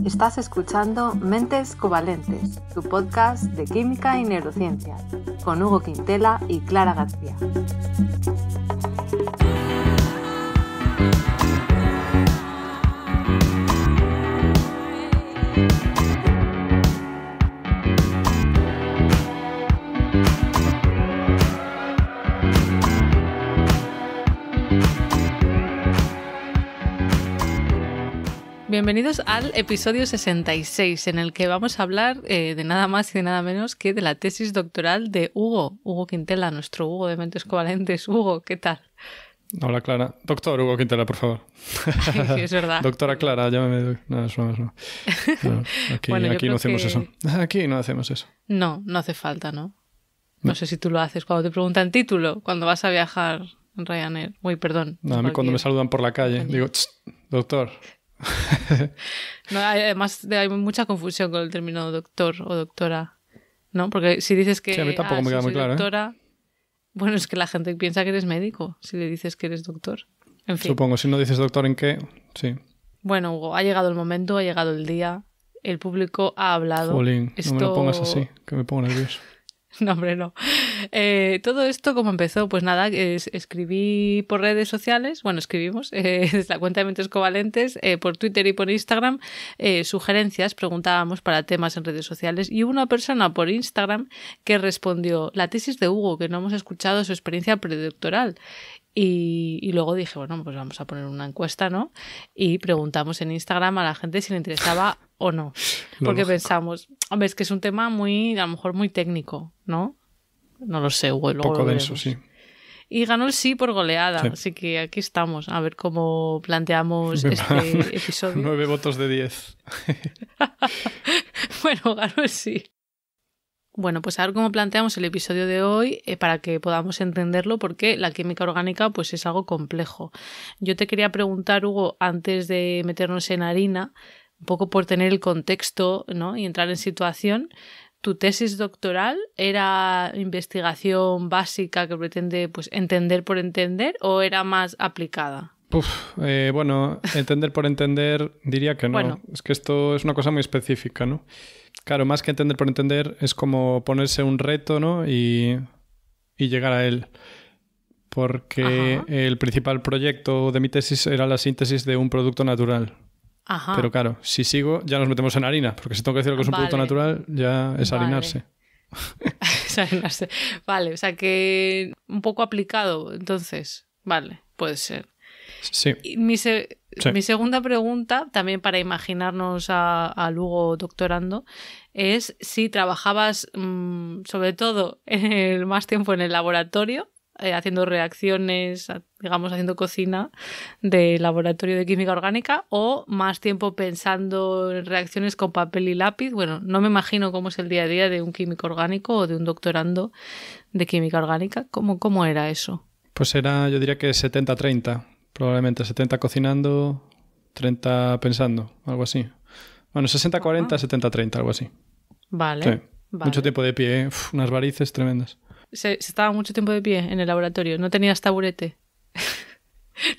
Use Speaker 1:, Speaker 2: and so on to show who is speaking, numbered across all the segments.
Speaker 1: Estás escuchando Mentes Covalentes, tu podcast de química y neurociencia, con Hugo Quintela y Clara García. Bienvenidos al episodio 66, en el que vamos a hablar de nada más y de nada menos que de la tesis doctoral de Hugo Quintela, nuestro Hugo de Mentes Covalentes. Hugo, ¿qué tal?
Speaker 2: Hola, Clara. Doctor Hugo Quintela, por favor.
Speaker 1: Ay, es verdad.
Speaker 2: Doctora Clara, llámame. No, eso no. Aquí,
Speaker 1: bueno,
Speaker 2: aquí no hacemos eso. Aquí no hacemos eso.
Speaker 1: No hace falta, ¿no? No sé si tú lo haces cuando te preguntan título, cuando vas a viajar en Ryanair. Uy, perdón.
Speaker 2: No, a mí cuando me saludan por la calle, digo, doctor.
Speaker 1: No, además hay mucha confusión con el término doctor o doctora, ¿no? Porque si dices que
Speaker 2: sí, a mí tampoco me queda muy claro,
Speaker 1: doctora, bueno, es que la gente piensa que eres médico si le dices que eres doctor. En fin.
Speaker 2: Supongo, si no dices doctor en qué, sí.
Speaker 1: Bueno, Hugo, ha llegado el momento, ha llegado el día, el público ha hablado.
Speaker 2: Jolín, no me lo pongas así, que me pongo nervioso.
Speaker 1: No, hombre, no. Todo esto, ¿cómo empezó? Pues nada, escribí por redes sociales, bueno, escribimos desde la cuenta de Mentes Covalentes, por Twitter y por Instagram, sugerencias, preguntábamos para temas en redes sociales, y hubo una persona por Instagram que respondió la tesis de Hugo, que no hemos escuchado su experiencia predoctoral. Y luego dije, bueno, pues vamos a poner una encuesta, ¿no? Y preguntamos en Instagram a la gente si le interesaba o no. Porque pensamos, hombre, es que es un tema muy, a lo mejor muy técnico, ¿no? No lo sé, Hugo.
Speaker 2: Un poco denso, sí.
Speaker 1: Y ganó el sí por goleada,
Speaker 2: sí.
Speaker 1: Así que aquí estamos, a ver cómo planteamos este episodio.
Speaker 2: 9 votos de 10.
Speaker 1: Bueno, ganó el sí. Bueno, pues a ver cómo planteamos el episodio de hoy para que podamos entenderlo, porque la química orgánica pues es algo complejo. Yo te quería preguntar, Hugo, antes de meternos en harina, un poco por tener el contexto, ¿no? Y entrar en situación, ¿tu tesis doctoral era investigación básica que pretende pues entender por entender o era más aplicada?
Speaker 2: Bueno, entender por entender diría que no. Bueno. Es que esto es una cosa muy específica, ¿no? Claro, más que entender por entender es como ponerse un reto, ¿no? Y llegar a él. Porque el principal proyecto de mi tesis era la síntesis de un producto natural. Ajá. Pero claro, si sigo ya nos metemos en harina, porque si tengo que decir que es un producto natural ya es harinarse.
Speaker 1: Es harinarse. Vale, o sea que un poco aplicado, entonces. Vale, puede ser.
Speaker 2: Sí.
Speaker 1: Y mi segunda pregunta, también para imaginarnos a Hugo doctorando, es si trabajabas sobre todo más tiempo en el laboratorio, haciendo reacciones, digamos, haciendo cocina de laboratorio de química orgánica, o más tiempo pensando en reacciones con papel y lápiz. Bueno, no me imagino cómo es el día a día de un químico orgánico o de un doctorando de química orgánica. ¿Cómo era eso?
Speaker 2: Pues era, yo diría que 70-30. Probablemente 70 cocinando, 30 pensando, algo así. Bueno, 60-40, 70-30, algo así.
Speaker 1: Vale,
Speaker 2: sí.
Speaker 1: Vale.
Speaker 2: Mucho tiempo de pie, unas varices tremendas.
Speaker 1: ¿Se estaba mucho tiempo de pie en el laboratorio? ¿No tenías taburete?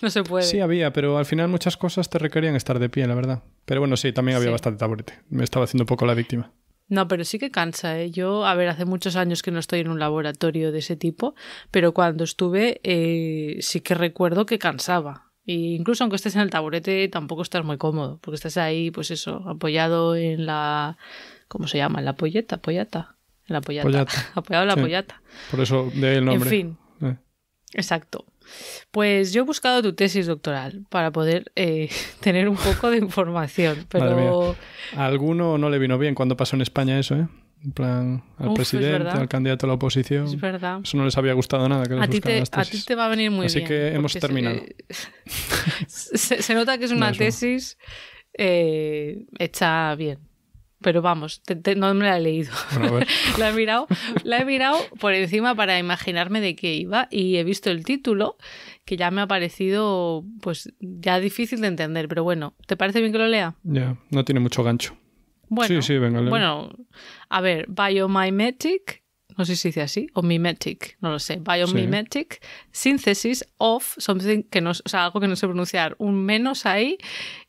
Speaker 1: No se puede.
Speaker 2: Sí había, pero al final muchas cosas te requerían estar de pie, la verdad. Pero bueno, sí, también había bastante taburete. Me estaba haciendo un poco la víctima.
Speaker 1: No, pero sí que cansa, ¿eh? Yo, hace muchos años que no estoy en un laboratorio de ese tipo, pero cuando estuve sí que recuerdo que cansaba. Y incluso aunque estés en el taburete tampoco estás muy cómodo, porque estás ahí, pues eso, apoyado en la... ¿Cómo se llama? ¿En la polleta? ¿Pollata? En la pollata. Apoyado en la pollata.
Speaker 2: Por eso de ahí el nombre.
Speaker 1: En fin. Exacto. Pues yo he buscado tu tesis doctoral para poder tener un poco de información, pero...
Speaker 2: Madre mía. A alguno no le vino bien cuando pasó en España eso, ¿eh? En plan, al presidente, al candidato a la oposición.
Speaker 1: Es verdad.
Speaker 2: Eso no les había gustado nada. Que les buscaran las tesis.
Speaker 1: A ti te va a venir muy
Speaker 2: Así
Speaker 1: bien.
Speaker 2: Así que hemos terminado.
Speaker 1: Se nota que es una tesis hecha bien. Pero vamos, no me la he leído.
Speaker 2: Bueno, a ver.
Speaker 1: La he mirado por encima para imaginarme de qué iba y he visto el título, que ya me ha parecido pues ya difícil de entender. Pero bueno, ¿te parece bien que lo lea?
Speaker 2: Ya, no tiene mucho gancho.
Speaker 1: Bueno,
Speaker 2: sí, venga, lea.
Speaker 1: Bueno, a ver, Biomimetic, no sé si se dice así, o mimetic, no lo sé, biomimetic synthesis of something que no, o sea, algo que no sé pronunciar, un menos ahí,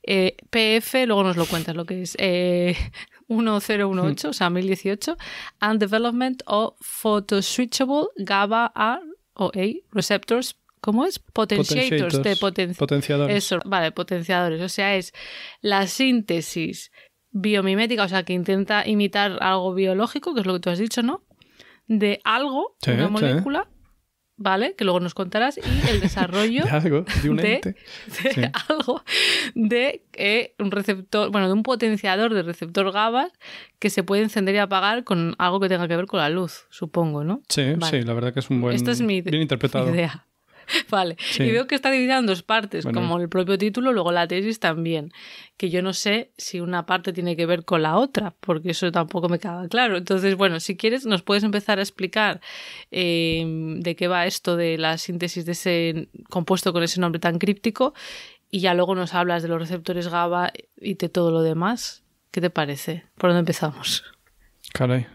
Speaker 1: PF, luego nos lo cuentas lo que es, 1018, o sea, 1018, and development of photoswitchable GABA A o A receptors. ¿Cómo es? Potentiators.
Speaker 2: Potenciadores.
Speaker 1: Eso, vale, potenciadores. O sea, es la síntesis biomimética, o sea, que intenta imitar algo biológico, que es lo que tú has dicho, ¿no? De algo, una molécula, ¿vale? Que luego nos contarás, y el desarrollo
Speaker 2: de algo, de un ente.
Speaker 1: De algo, de un receptor, bueno, de un potenciador de receptor GABA que se puede encender y apagar con algo que tenga que ver con la luz, supongo, ¿no?
Speaker 2: Sí, vale. Sí, la verdad que es un buen...
Speaker 1: Esta es
Speaker 2: bien interpretado.
Speaker 1: Mi idea. Vale, sí. Y veo que está dividida en dos partes, como el propio título, luego la tesis también, que yo no sé si una parte tiene que ver con la otra, porque eso tampoco me queda claro. Entonces, bueno, si quieres nos puedes empezar a explicar de qué va esto de la síntesis de ese compuesto con ese nombre tan críptico, y ya luego nos hablas de los receptores GABA y de todo lo demás. ¿Qué te parece? ¿Por dónde empezamos?
Speaker 2: Caray.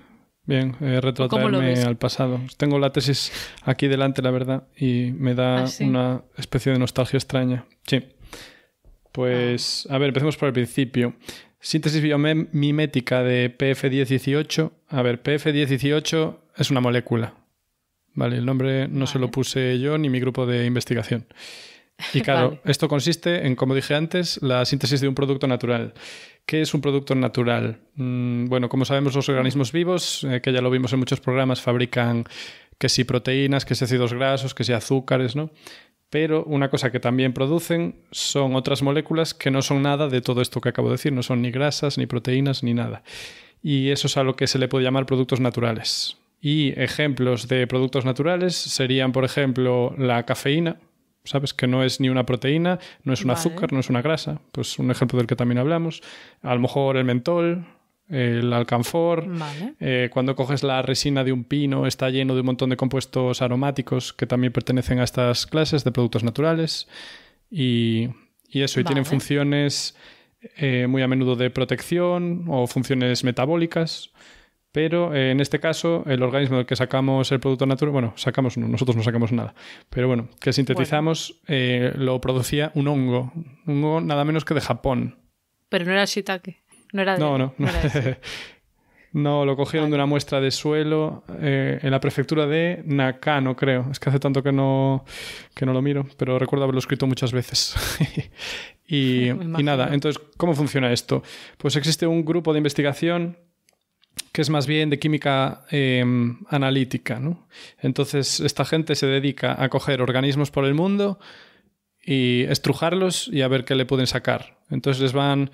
Speaker 2: Bien, retrotraerme al pasado. Tengo la tesis aquí delante, la verdad, y me da una especie de nostalgia extraña. Sí. Pues, a ver, empecemos por el principio. Síntesis biomimética de PF1018. A ver, PF1018 es una molécula. Vale, el nombre no se lo puse yo ni mi grupo de investigación. Y claro, esto consiste en, como dije antes, la síntesis de un producto natural. ¿Qué es un producto natural? Bueno, como sabemos, los organismos vivos, que ya lo vimos en muchos programas, fabrican que si proteínas, que si ácidos grasos, que si azúcares, ¿no? Pero una cosa que también producen son otras moléculas que no son nada de todo esto que acabo de decir. No son ni grasas, ni proteínas, ni nada. Y eso es a lo que se le puede llamar productos naturales. Y ejemplos de productos naturales serían, por ejemplo, la cafeína. ¿Sabes? Que no es ni una proteína, no es un azúcar, no es una grasa. Pues un ejemplo del que también hablamos. A lo mejor el mentol, el alcanfor. Cuando coges la resina de un pino, está lleno de un montón de compuestos aromáticos que también pertenecen a estas clases de productos naturales. Y eso, y tienen funciones muy a menudo de protección o funciones metabólicas. Pero en este caso, el organismo del que sacamos el producto natural, bueno, nosotros no sacamos nada, pero bueno, que sintetizamos, lo producía un hongo nada menos que de Japón.
Speaker 1: Pero no era shiitake, no era de...
Speaker 2: No. No, lo cogieron de una muestra de suelo en la prefectura de Nakano, creo. Es que hace tanto que no lo miro, pero recuerdo haberlo escrito muchas veces. y nada, entonces, ¿cómo funciona esto? Pues existe un grupo de investigación que es más bien de química analítica, ¿no? Entonces, esta gente se dedica a coger organismos por el mundo y estrujarlos y a ver qué le pueden sacar. Entonces les van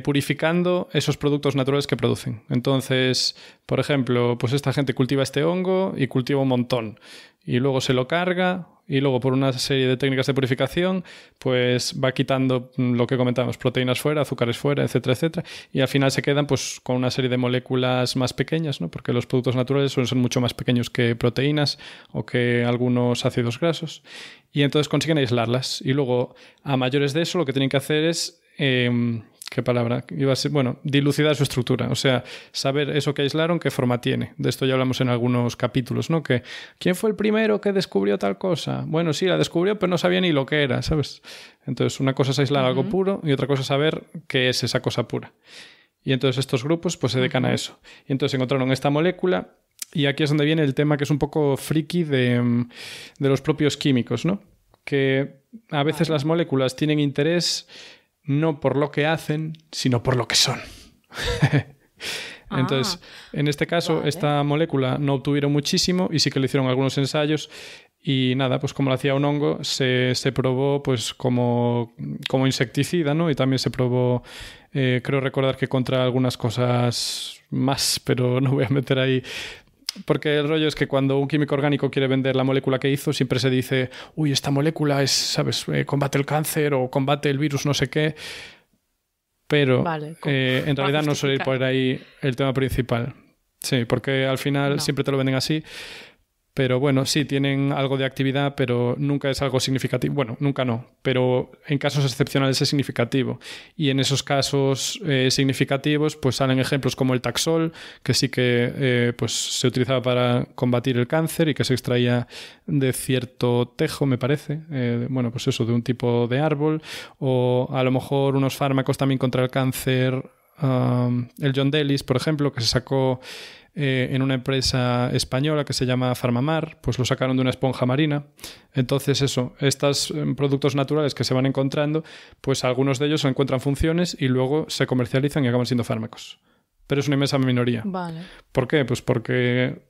Speaker 2: purificando esos productos naturales que producen. Entonces, por ejemplo, pues esta gente cultiva este hongo y cultiva un montón. Y luego se lo carga y luego por una serie de técnicas de purificación pues va quitando lo que comentamos, proteínas fuera, azúcares fuera, etcétera, etcétera. Y al final se quedan pues con una serie de moléculas más pequeñas, ¿no? Porque los productos naturales suelen ser mucho más pequeños que proteínas o que algunos ácidos grasos. Y entonces consiguen aislarlas. Y luego, a mayores de eso, lo que tienen que hacer es... ¿qué palabra? Iba a ser, bueno, dilucidar su estructura. O sea, saber eso que aislaron, qué forma tiene. De esto ya hablamos en algunos capítulos, ¿no? Que ¿quién fue el primero que descubrió tal cosa? Bueno, sí, la descubrió, pero no sabía ni lo que era, ¿sabes? Entonces, una cosa es aislar algo puro y otra cosa es saber qué es esa cosa pura. Y entonces estos grupos pues se dedican a eso. Y entonces encontraron esta molécula y aquí es donde viene el tema que es un poco friki de los propios químicos, ¿no? Que a veces las moléculas tienen interés no por lo que hacen, sino por lo que son. Entonces, en este caso, esta molécula no obtuvieron muchísimo y sí que le hicieron algunos ensayos y nada, pues como lo hacía un hongo, se probó pues como insecticida, ¿no? Y también se probó, creo recordar que contra algunas cosas más, pero no voy a meter ahí... Porque el rollo es que cuando un químico orgánico quiere vender la molécula que hizo, siempre se dice, uy, esta molécula es, ¿sabes? Combate el cáncer o combate el virus, no sé qué. Pero en realidad no suele ir por ahí el tema principal. Sí, porque al final siempre te lo venden así. Pero bueno, sí, tienen algo de actividad, pero nunca es algo significativo. Bueno, nunca no, pero en casos excepcionales es significativo. Y en esos casos significativos pues salen ejemplos como el Taxol, que sí que pues se utilizaba para combatir el cáncer y que se extraía de cierto tejo, me parece. Bueno, pues eso, de un tipo de árbol. O a lo mejor unos fármacos también contra el cáncer. El John Delis, por ejemplo, que se sacó en una empresa española que se llama Farmamar, pues lo sacaron de una esponja marina. Entonces eso, estos productos naturales que se van encontrando, pues algunos de ellos encuentran funciones y luego se comercializan y acaban siendo fármacos. Pero es una inmensa minoría.
Speaker 1: Vale.
Speaker 2: ¿Por qué? Pues porque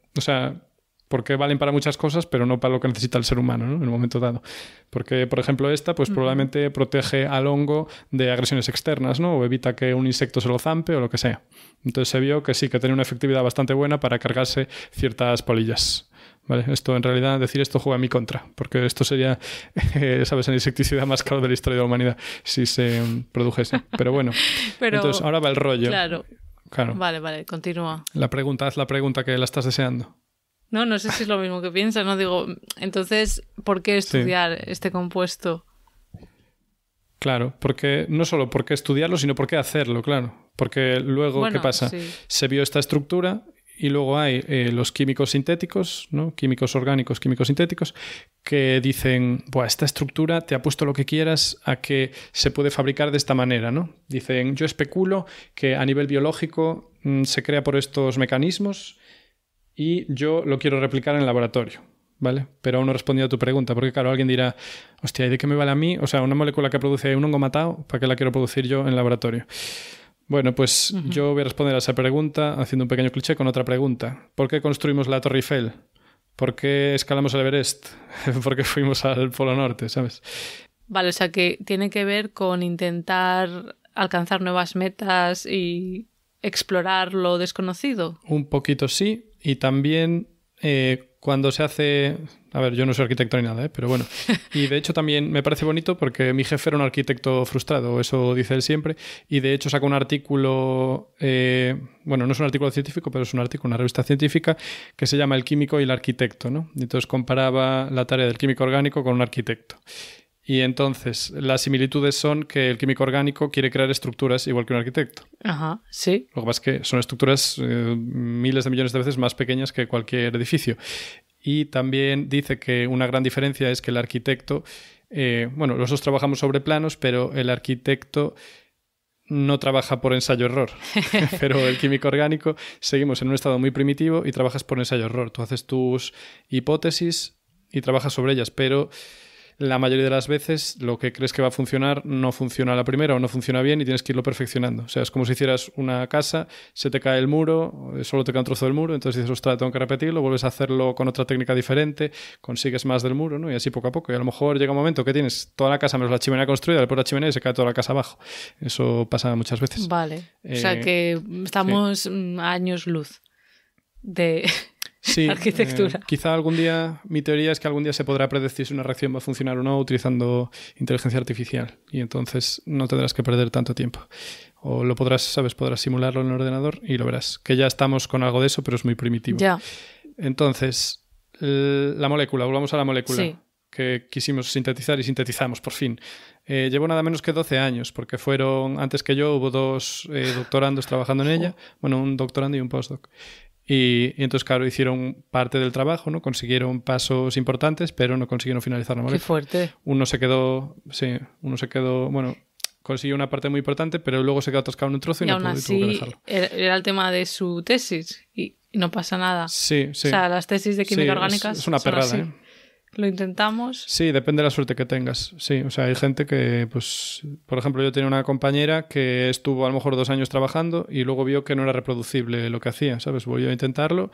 Speaker 2: valen para muchas cosas, pero no para lo que necesita el ser humano, ¿no? En un momento dado. Porque, por ejemplo, esta, pues probablemente protege al hongo de agresiones externas, ¿no? O evita que un insecto se lo zampe o lo que sea. Entonces se vio que sí, que tenía una efectividad bastante buena para cargarse ciertas polillas. ¿Vale? Esto, en realidad, decir esto juega a mi contra, porque esto sería, ¿sabes?, el insecticida más caro de la historia de la humanidad si se produjese. Pero bueno, entonces ahora va el rollo.
Speaker 1: Claro.
Speaker 2: Claro.
Speaker 1: Vale, continúa.
Speaker 2: Haz la pregunta que la estás deseando.
Speaker 1: No sé si es lo mismo que piensas, ¿no? Digo, entonces, ¿por qué estudiar este compuesto?
Speaker 2: Claro, porque no solo por qué estudiarlo, sino por qué hacerlo, claro. Porque luego, bueno, ¿qué pasa? Sí. Se vio esta estructura y luego hay los químicos sintéticos, ¿no? Químicos orgánicos, químicos sintéticos, que dicen, buah, esta estructura te apuesto lo que quieras a que se puede fabricar de esta manera, ¿no? Dicen, yo especulo que a nivel biológico se crea por estos mecanismos y yo lo quiero replicar en el laboratorio, ¿vale? Pero aún no he respondido a tu pregunta, porque claro, alguien dirá, hostia, ¿y de qué me vale a mí? O sea, una molécula que produce un hongo matado, ¿para qué la quiero producir yo en el laboratorio? Bueno, pues yo voy a responder a esa pregunta haciendo un pequeño cliché con otra pregunta. ¿Por qué construimos la Torre Eiffel? ¿Por qué escalamos el Everest? ¿Por qué fuimos al Polo Norte, sabes?
Speaker 1: Vale, o sea, que tiene que ver con intentar alcanzar nuevas metas y explorar lo desconocido.
Speaker 2: Un poquito sí, y también cuando se hace... A ver, yo no soy arquitecto ni nada, pero bueno. Y de hecho también me parece bonito porque mi jefe era un arquitecto frustrado, eso dice él siempre, y de hecho sacó un artículo, bueno, no es un artículo científico, pero es un artículo, una revista científica, que se llama El químico y el arquitecto, ¿no? Y entonces comparaba la tarea del químico orgánico con un arquitecto. Y entonces las similitudes son que el químico orgánico quiere crear estructuras igual que un arquitecto.
Speaker 1: Ajá, sí.
Speaker 2: Lo que pasa es que son estructuras miles de millones de veces más pequeñas que cualquier edificio. Y también dice que una gran diferencia es que el arquitecto, bueno, los dos trabajamos sobre planos, pero el arquitecto no trabaja por ensayo-error. Pero el químico orgánico seguimos en un estado muy primitivo y trabajas por ensayo-error. Tú haces tus hipótesis y trabajas sobre ellas, pero la mayoría de las veces lo que crees que va a funcionar no funciona a la primera o no funciona bien y tienes que irlo perfeccionando. O sea, es como si hicieras una casa, se te cae el muro, solo te cae un trozo del muro, entonces dices, ostras, tengo que repetirlo, vuelves a hacerlo con otra técnica diferente, consigues más del muro, ¿no? Y así poco a poco. Y a lo mejor llega un momento que tienes toda la casa menos la chimenea construida, después la chimenea y se cae toda la casa abajo. Eso pasa muchas veces.
Speaker 1: Vale. O sea que estamos a años luz de...
Speaker 2: Sí,
Speaker 1: arquitectura.
Speaker 2: Quizá algún día, mi teoría es que algún día se podrá predecir si una reacción va a funcionar o no utilizando inteligencia artificial y entonces no tendrás que perder tanto tiempo. O lo podrás, ¿sabes? Podrás simularlo en el ordenador y lo verás. Que ya estamos con algo de eso, pero es muy primitivo.
Speaker 1: Ya.
Speaker 2: Entonces, la molécula, volvamos a la molécula.
Speaker 1: Sí.
Speaker 2: Que quisimos sintetizar y sintetizamos, por fin. Llevo nada menos que 12 años, porque fueron, antes que yo, hubo dos doctorandos trabajando en ella. Bueno, un doctorando y un postdoc. Y entonces, claro, hicieron parte del trabajo, ¿no? Consiguieron pasos importantes, pero no consiguieron finalizar la molécula.
Speaker 1: Qué fuerte.
Speaker 2: Uno se quedó, bueno, consiguió una parte muy importante, pero luego se quedó atascado en un trozo y no pudo, y tuvo que dejarlo.
Speaker 1: Era el tema de su tesis y no pasa nada.
Speaker 2: Sí.
Speaker 1: O sea, las tesis de química orgánica
Speaker 2: es una perrada, ¿eh?
Speaker 1: Lo intentamos.
Speaker 2: Sí, depende de la suerte que tengas. Sí, o sea, hay gente que, pues, por ejemplo, yo tenía una compañera que estuvo a lo mejor 2 años trabajando y luego vio que no era reproducible lo que hacía, ¿sabes? Volvió a intentarlo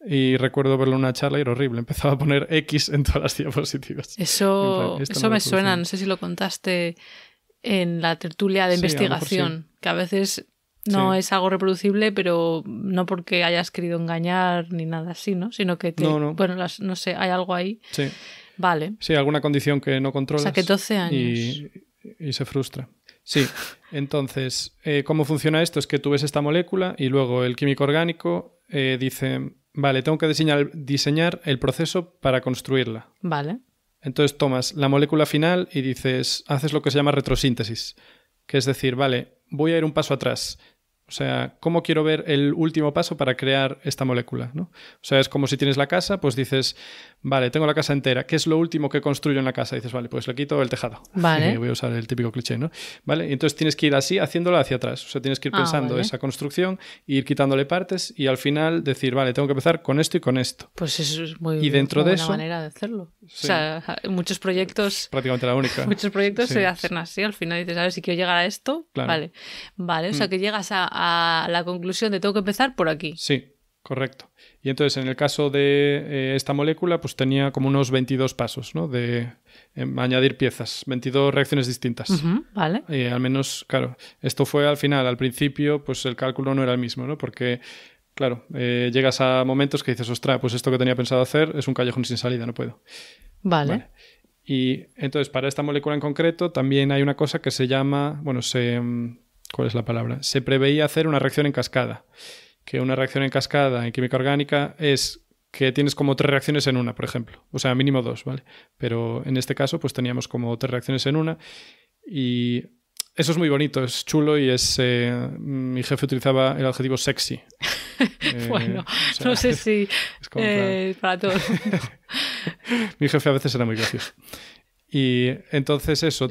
Speaker 2: y recuerdo verlo en una charla y era horrible. Empezaba a poner X en todas las diapositivas.
Speaker 1: Eso me suena, no sé si lo contaste en la tertulia de investigación, que a veces no es algo reproducible, pero no porque hayas querido engañar ni nada así, ¿no? Sino que bueno, no sé, hay algo ahí.
Speaker 2: Sí.
Speaker 1: Vale.
Speaker 2: Sí, alguna condición que no controlas.
Speaker 1: O sea, que 12 años.
Speaker 2: Y se frustra. Sí. Entonces, ¿cómo funciona esto? Es que tú ves esta molécula y luego el químico orgánico dice, vale, tengo que diseñar el proceso para construirla.
Speaker 1: Vale.
Speaker 2: Entonces tomas la molécula final y haces lo que se llama retrosíntesis, que es decir, vale, voy a ir un paso atrás. O sea, ¿cómo quiero ver el último paso para crear esta molécula, ¿no? O sea, es como si tienes la casa, pues dices, vale, tengo la casa entera. ¿Qué es lo último que construyo en la casa? Dices, vale, pues le quito el tejado.
Speaker 1: Vale.
Speaker 2: Voy a usar el típico cliché, ¿no? Vale, y entonces tienes que ir así, haciéndola hacia atrás. O sea, tienes que ir pensando esa construcción, ir quitándole partes y al final decir, vale, tengo que empezar con esto y con esto.
Speaker 1: Pues eso es muy,
Speaker 2: y dentro
Speaker 1: muy
Speaker 2: de
Speaker 1: buena
Speaker 2: eso,
Speaker 1: manera de hacerlo.
Speaker 2: Sí.
Speaker 1: O sea, muchos proyectos...
Speaker 2: Prácticamente la única.
Speaker 1: Muchos proyectos se hacen así. Al final dices, a ver, si quiero llegar a esto,
Speaker 2: claro.
Speaker 1: Vale, o sea, que llegas a la conclusión de tengo que empezar por aquí.
Speaker 2: Sí, correcto. Y entonces, en el caso de esta molécula, pues tenía como unos 22 pasos, ¿no? De añadir piezas, 22 reacciones distintas.
Speaker 1: Vale.
Speaker 2: Al menos, claro, esto fue al final. Al principio, pues el cálculo no era el mismo, ¿no? Porque, claro, llegas a momentos que dices, ostras, pues esto que tenía pensado hacer es un callejón sin salida, no puedo.
Speaker 1: Vale.
Speaker 2: Y entonces, para esta molécula en concreto, también hay una cosa que se llama, bueno, ¿cuál es la palabra? Se preveía hacer una reacción en cascada. Que una reacción en cascada en química orgánica es que tienes como 3 reacciones en una, por ejemplo. O sea, mínimo 2, ¿vale? Pero en este caso, pues teníamos como 3 reacciones en una. Y eso es muy bonito, es chulo y mi jefe utilizaba el adjetivo sexy.
Speaker 1: Bueno, o sea, no sé si para todo el mundo.
Speaker 2: Mi jefe a veces era muy gracioso. Y entonces eso,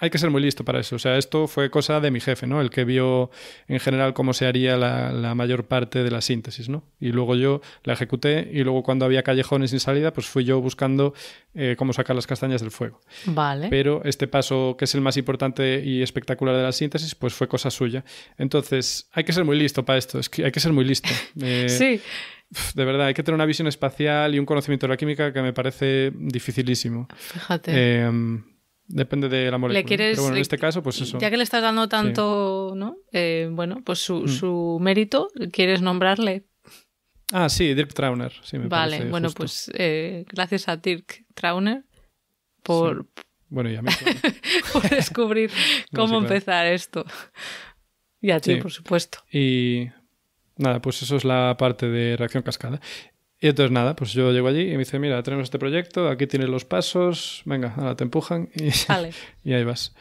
Speaker 2: hay que ser muy listo para eso. O sea, esto fue cosa de mi jefe, ¿no? El que vio en general cómo se haría la mayor parte de la síntesis, ¿no? Y luego yo la ejecuté y luego cuando había callejones sin salida, pues fui yo buscando cómo sacar las castañas del fuego.
Speaker 1: Vale.
Speaker 2: Pero este paso, que es el más importante y espectacular de la síntesis, pues fue cosa suya. Entonces, hay que ser muy listo para esto. Es que hay que ser muy listo.
Speaker 1: Sí.
Speaker 2: De verdad, hay que tener una visión espacial y un conocimiento de la química que me parece dificilísimo.
Speaker 1: Fíjate.
Speaker 2: Depende de la molécula. Pero bueno, en este caso, pues eso.
Speaker 1: Ya que le estás dando tanto, ¿no? Bueno, pues su mérito, ¿quieres nombrarle?
Speaker 2: Ah, sí, Dirk Trauner. Sí, me
Speaker 1: vale, bueno,
Speaker 2: justo.
Speaker 1: pues gracias a Dirk Trauner por...
Speaker 2: Sí. Bueno, y a mí, claro.
Speaker 1: por descubrir cómo empezar esto. Y a ti, por supuesto.
Speaker 2: Y nada, pues eso es la parte de reacción cascada. Y entonces nada, pues yo llego allí y me dice, mira, tenemos este proyecto, aquí tienes los pasos, venga, ahora te empujan y ahí vas.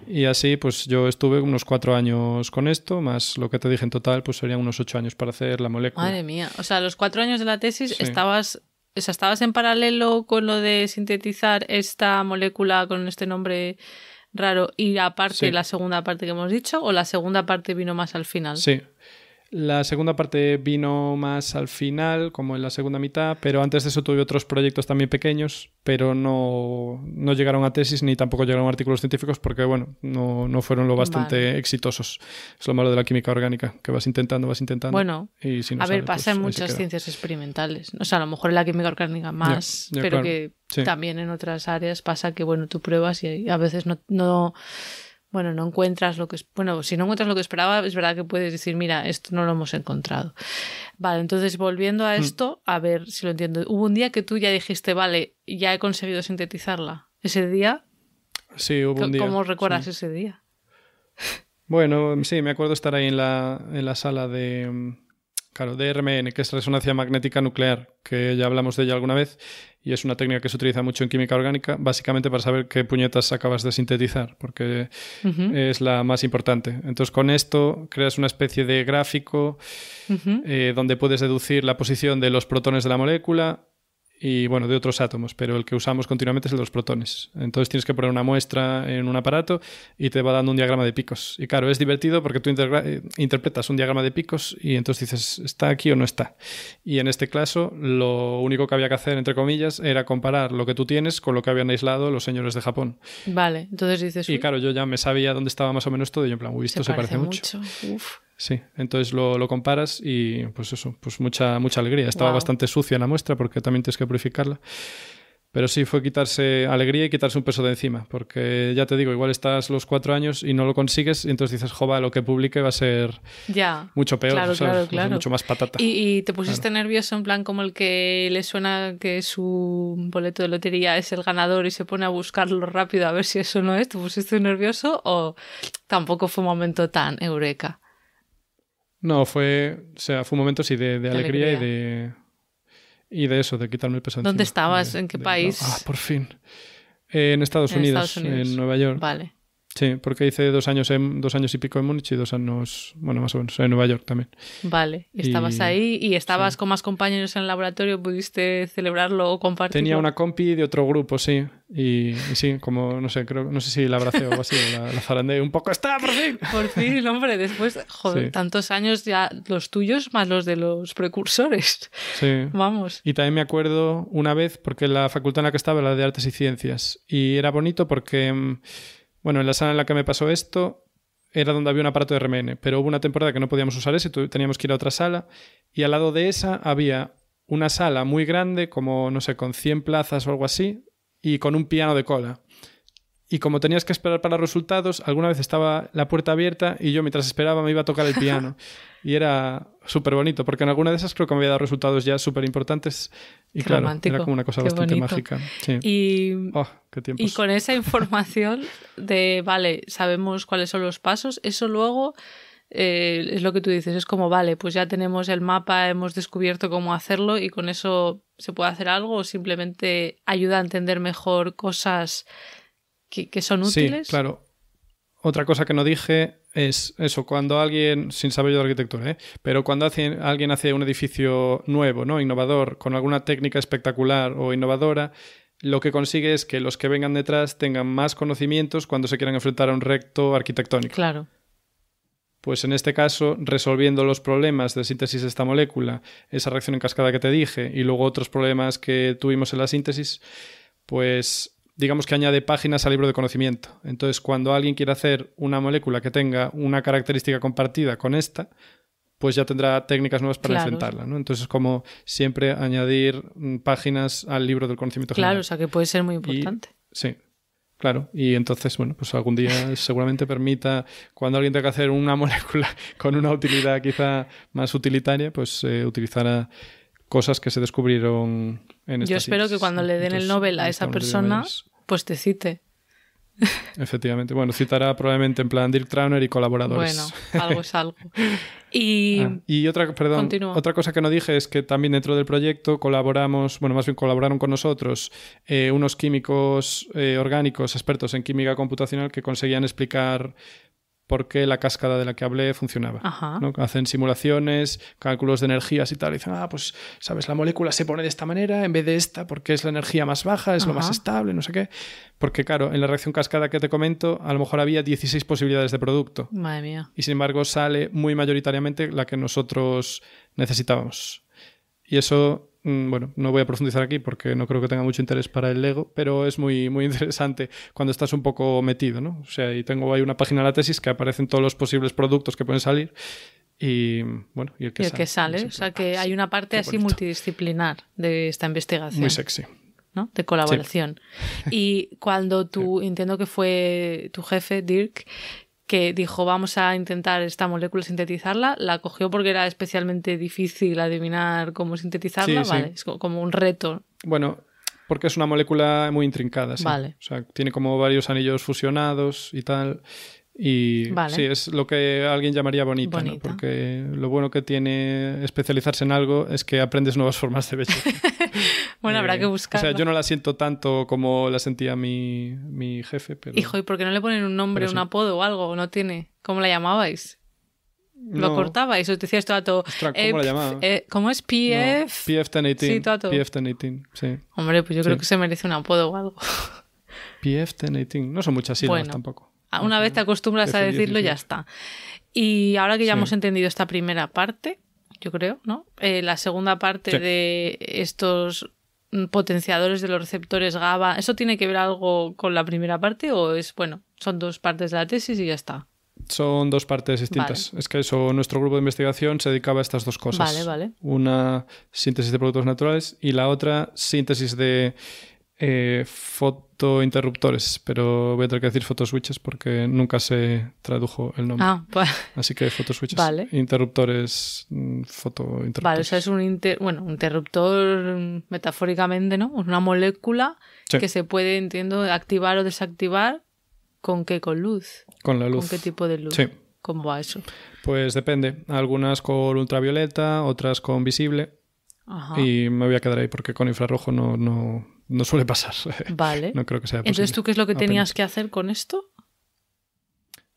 Speaker 2: Y así pues yo estuve unos 4 años con esto, más lo que te dije en total, pues serían unos 8 años para hacer la molécula.
Speaker 1: Madre mía, o sea, los 4 años de la tesis estabas en paralelo con lo de sintetizar esta molécula con este nombre raro y aparte la segunda parte que hemos dicho, ¿o la segunda parte vino más al final?
Speaker 2: Sí. La segunda parte vino más al final, como en la segunda mitad, pero antes de eso tuve otros proyectos también pequeños, pero no llegaron a tesis ni tampoco llegaron a artículos científicos porque, bueno, no fueron lo bastante exitosos. Es lo malo de la química orgánica, que vas intentando. Bueno, y si no
Speaker 1: pasa en muchas ciencias experimentales. O sea, a lo mejor en la química orgánica más, pero claro, que también en otras áreas pasa que, bueno, tú pruebas y a veces no encuentras lo que... Bueno, si no encuentras lo que esperaba, es verdad que puedes decir, mira, esto no lo hemos encontrado. Vale, entonces volviendo a esto, a ver si lo entiendo. Hubo un día que tú ya dijiste, vale, ya he conseguido sintetizarla. ¿Ese día?
Speaker 2: Sí, hubo un día.
Speaker 1: ¿Cómo recuerdas ese día?
Speaker 2: Bueno, sí, me acuerdo estar ahí en la sala de RMN, que es resonancia magnética nuclear, que ya hablamos de ella alguna vez, y es una técnica que se utiliza mucho en química orgánica, básicamente para saber qué puñetas acabas de sintetizar, porque es la más importante. Entonces, con esto creas una especie de gráfico donde puedes deducir la posición de los protones de la molécula y, bueno, de otros átomos, pero el que usamos continuamente es el de los protones. Entonces tienes que poner una muestra en un aparato y te va dando un diagrama de picos. Y claro, es divertido porque tú interpretas un diagrama de picos y entonces dices, ¿está aquí o no está? Y en este caso, lo único que había que hacer, entre comillas, era comparar lo que tú tienes con lo que habían aislado los señores de Japón.
Speaker 1: Vale, entonces dices...
Speaker 2: Y claro, yo ya me sabía dónde estaba más o menos todo y yo en plan, uy, esto se parece mucho.
Speaker 1: Uf.
Speaker 2: Sí, entonces lo comparas y pues eso, pues mucha alegría. Estaba bastante sucia la muestra porque también tienes que purificarla. Pero sí, fue quitarse alegría y quitarse un peso de encima, porque ya te digo, igual estás los 4 años y no lo consigues y entonces dices, jova, lo que publique va a ser mucho peor,
Speaker 1: claro,
Speaker 2: ¿sabes?
Speaker 1: Claro.
Speaker 2: Va a ser mucho más patata.
Speaker 1: ¿Y te pusiste nervioso en plan como el que le suena que su boleto de lotería es el ganador y se pone a buscarlo rápido a ver si eso no es? ¿Te pusiste nervioso o tampoco fue un momento tan eureka?
Speaker 2: No, fue un momento sí de alegría y de eso, de quitarme el peso encima.
Speaker 1: ¿Dónde estabas? ¿En qué país?
Speaker 2: Por fin. En Estados Unidos, en Nueva York.
Speaker 1: Vale.
Speaker 2: Sí, porque hice 2 años y pico en Múnich y 2 años, bueno, más o menos, en Nueva York también.
Speaker 1: Vale, estabas ahí y estabas con más compañeros en el laboratorio, ¿pudiste celebrarlo o compartirlo?
Speaker 2: Tenía una compi de otro grupo, sí, y sí, como, no sé si la abracé o algo así, la zarandeé un poco, ¡está, por fin!
Speaker 1: Por fin, hombre, después, joder, sí. Tantos años ya los tuyos más los de los precursores.
Speaker 2: Sí.
Speaker 1: Vamos.
Speaker 2: Y también me acuerdo una vez, porque la facultad en la que estaba era la de Artes y Ciencias, y era bonito porque... Bueno, en la sala en la que me pasó esto era donde había un aparato de RMN, pero hubo una temporada que no podíamos usar ese, teníamos que ir a otra sala y al lado de esa había una sala muy grande, como, no sé, con 100 plazas o algo así, y con un piano de cola. Y como tenías que esperar para los resultados, alguna vez estaba la puerta abierta y yo mientras esperaba me iba a tocar el piano. Y era súper bonito, porque en alguna de esas creo que me había dado resultados ya súper importantes. Y claro,
Speaker 1: romántico.
Speaker 2: Era como una cosa bastante mágica. Sí. Qué tiempos.
Speaker 1: Y con esa información de, vale, sabemos cuáles son los pasos, eso luego es lo que tú dices, es como, vale, pues ya tenemos el mapa, hemos descubierto cómo hacerlo y con eso se puede hacer algo o simplemente ayuda a entender mejor cosas que son útiles.
Speaker 2: Sí, claro. Otra cosa que no dije es eso, cuando alguien, sin saber yo de arquitectura, pero cuando alguien hace un edificio nuevo, ¿no? Innovador, con alguna técnica espectacular o innovadora, lo que consigue es que los que vengan detrás tengan más conocimientos cuando se quieran enfrentar a un reto arquitectónico.
Speaker 1: Claro.
Speaker 2: Pues en este caso, resolviendo los problemas de síntesis de esta molécula, esa reacción en cascada que te dije, y luego otros problemas que tuvimos en la síntesis, pues... digamos que añade páginas al libro de conocimiento. Entonces, cuando alguien quiere hacer una molécula que tenga una característica compartida con esta, pues ya tendrá técnicas nuevas para enfrentarla, ¿no? Entonces, es como siempre añadir páginas al libro del conocimiento general.
Speaker 1: Claro, o sea que puede ser muy importante.
Speaker 2: Sí, claro. Y entonces, bueno, pues algún día seguramente permita, cuando alguien tenga que hacer una molécula con una utilidad quizá más utilitaria, pues utilizar cosas que se descubrieron en esta.
Speaker 1: Yo espero que cuando le den el Nobel a esa persona, pues te cite.
Speaker 2: Efectivamente. Bueno, citará probablemente en plan Dirk Trauner y colaboradores.
Speaker 1: Bueno, algo es algo. Y
Speaker 2: otra cosa que no dije es que también dentro del proyecto colaboraron con nosotros unos químicos orgánicos expertos en química computacional que conseguían explicar por qué la cascada de la que hablé funcionaba. ¿No? Hacen simulaciones, cálculos de energías y tal. Y dicen, pues, ¿sabes? La molécula se pone de esta manera en vez de esta porque es la energía más baja, es lo más estable, no sé qué. Porque, claro, en la reacción cascada que te comento, a lo mejor había 16 posibilidades de producto.
Speaker 1: Madre mía.
Speaker 2: Y, sin embargo, sale muy mayoritariamente la que nosotros necesitábamos. Y eso... Bueno, no voy a profundizar aquí porque no creo que tenga mucho interés para el Lego, pero es muy, muy interesante cuando estás un poco metido, ¿no? O sea, y tengo ahí una página de la tesis que aparecen todos los posibles productos que pueden salir y, bueno, y el que
Speaker 1: sale. O sea, que hay una parte así multidisciplinar de esta investigación.
Speaker 2: Muy sexy.
Speaker 1: ¿No? De colaboración. Sí. Y cuando entiendo que fue tu jefe, Dirk, que dijo vamos a intentar esta molécula sintetizarla, la cogió porque era especialmente difícil adivinar cómo sintetizarla,
Speaker 2: sí,
Speaker 1: vale,
Speaker 2: sí.
Speaker 1: Es como un reto.
Speaker 2: Bueno, porque es una molécula muy intrincada, sí.
Speaker 1: Vale.
Speaker 2: O sea, tiene como varios anillos fusionados y tal. Y
Speaker 1: vale.
Speaker 2: Sí, es lo que alguien llamaría bonita. ¿No? Porque lo bueno que tiene especializarse en algo es que aprendes nuevas formas de ver.
Speaker 1: Bueno, habrá que buscarlo.
Speaker 2: O sea, yo no la siento tanto como la sentía mi jefe, pero...
Speaker 1: Hijo, ¿y por qué no le ponen un nombre, un apodo o algo? ¿No tiene? ¿Cómo la llamabais? ¿Lo cortabais? ¿O te decías todo?
Speaker 2: Ostras, ¿cómo la llamaba?
Speaker 1: ¿Cómo es? PF...
Speaker 2: No, PF1018.
Speaker 1: Sí, todo.
Speaker 2: PF1018, sí.
Speaker 1: Hombre, pues yo creo que se merece un apodo o algo.
Speaker 2: PF1018. No son muchas sílabas tampoco.
Speaker 1: Una vez te acostumbras a decirlo, ya está. Y ahora que ya hemos entendido esta primera parte, yo creo, ¿no? La segunda parte de estos potenciadores de los receptores GABA, ¿eso tiene que ver algo con la primera parte o es, bueno, son dos partes de la tesis y ya está?
Speaker 2: Son dos partes distintas. Vale. Es que nuestro grupo de investigación se dedicaba a estas dos cosas.
Speaker 1: Vale.
Speaker 2: Una síntesis de productos naturales y la otra síntesis de fotointerruptores, pero voy a tener que decir fotoswitches porque nunca se tradujo el nombre.
Speaker 1: Pues...
Speaker 2: Así que fotoswitches.
Speaker 1: Vale.
Speaker 2: Interruptores, fotointerruptores.
Speaker 1: Vale, o sea, es un interruptor metafóricamente, ¿no? Una molécula que se puede, entiendo, activar o desactivar. ¿Con qué? ¿Con luz?
Speaker 2: Con la luz.
Speaker 1: ¿Con qué tipo de luz?
Speaker 2: Sí.
Speaker 1: ¿Cómo va eso?
Speaker 2: Pues depende. Algunas con ultravioleta, otras con visible.
Speaker 1: Ajá.
Speaker 2: Y me voy a quedar ahí porque con infrarrojo no suele pasar.
Speaker 1: Vale.
Speaker 2: No creo que sea posible.
Speaker 1: Entonces, ¿tú qué es lo que tenías que hacer con esto?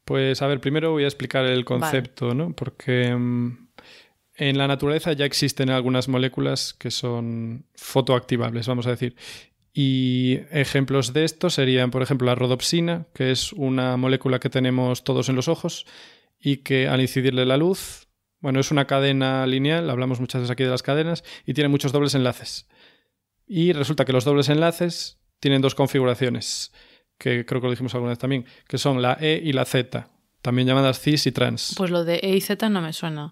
Speaker 2: Pues a ver, primero voy a explicar el concepto, ¿no? Porque en la naturaleza ya existen algunas moléculas que son fotoactivables, vamos a decir. Y ejemplos de esto serían, por ejemplo, la rodopsina, que es una molécula que tenemos todos en los ojos y que al incidirle la luz, bueno, es una cadena lineal, hablamos muchas veces aquí de las cadenas, y tiene muchos dobles enlaces. Y resulta que los dobles enlaces tienen dos configuraciones, que creo que lo dijimos alguna vez también, que son la E y la Z, también llamadas cis y trans.
Speaker 1: Pues lo de E y Z no me suena.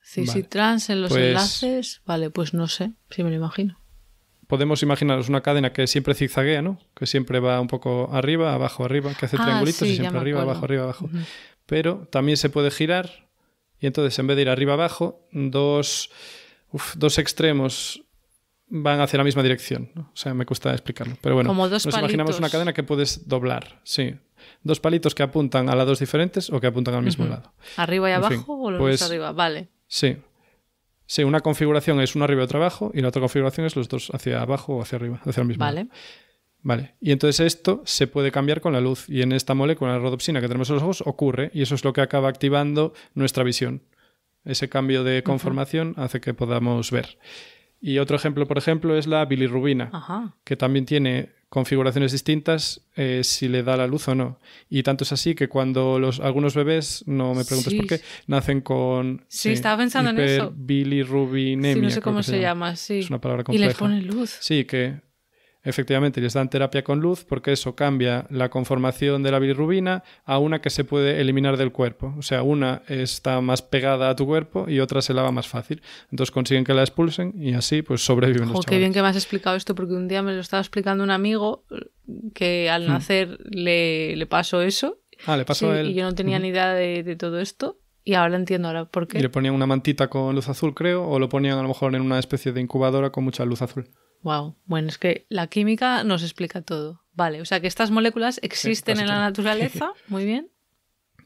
Speaker 1: Cis y trans en los enlaces, vale, pues no sé, si me lo imagino.
Speaker 2: Podemos imaginaros una cadena que siempre zigzaguea, ¿no? Que siempre va un poco arriba, abajo, arriba, que hace triangulitos y siempre arriba, abajo, arriba, abajo. Uh-huh. Pero también se puede girar y entonces en vez de ir arriba, abajo, dos extremos van hacia la misma dirección, ¿no? O sea, me cuesta explicarlo. Pero bueno,
Speaker 1: como dos
Speaker 2: nos
Speaker 1: palitos.
Speaker 2: Imaginamos una cadena que puedes doblar, sí. Dos palitos que apuntan a lados diferentes o que apuntan al mismo lado.
Speaker 1: ¿Arriba y abajo o los dos arriba? Vale.
Speaker 2: Sí. Sí, una configuración es uno arriba y otro abajo y la otra configuración es los dos hacia abajo o hacia arriba, hacia el mismo lado. Vale. Y entonces esto se puede cambiar con la luz y en esta molécula, la rodopsina que tenemos en los ojos, ocurre y eso es lo que acaba activando nuestra visión. Ese cambio de conformación hace que podamos ver. Y otro ejemplo, por ejemplo, es la bilirrubina, que también tiene configuraciones distintas si le da la luz o no. Y tanto es así que cuando algunos bebés, no me preguntes por qué, nacen con
Speaker 1: estaba pensando en eso.
Speaker 2: Bilirrubinemia.
Speaker 1: Sí, no sé cómo se llama, sí.
Speaker 2: Es una palabra compleja.
Speaker 1: Y les ponen luz.
Speaker 2: Sí, que efectivamente les dan terapia con luz porque eso cambia la conformación de la bilirrubina a una que se puede eliminar del cuerpo. O sea, una está más pegada a tu cuerpo y otra se lava más fácil. Entonces consiguen que la expulsen y así pues sobreviven los chavales.
Speaker 1: Qué bien que me has explicado esto porque un día me lo estaba explicando un amigo que al nacer le pasó eso.
Speaker 2: Le pasó a él.
Speaker 1: Y yo no tenía ni idea de todo esto. Y ahora entiendo por qué.
Speaker 2: Y le ponían una mantita con luz azul, creo, o lo ponían a lo mejor en una especie de incubadora con mucha luz azul.
Speaker 1: Wow, bueno, es que la química nos explica todo. Vale, o sea que estas moléculas existen en la naturaleza, muy bien.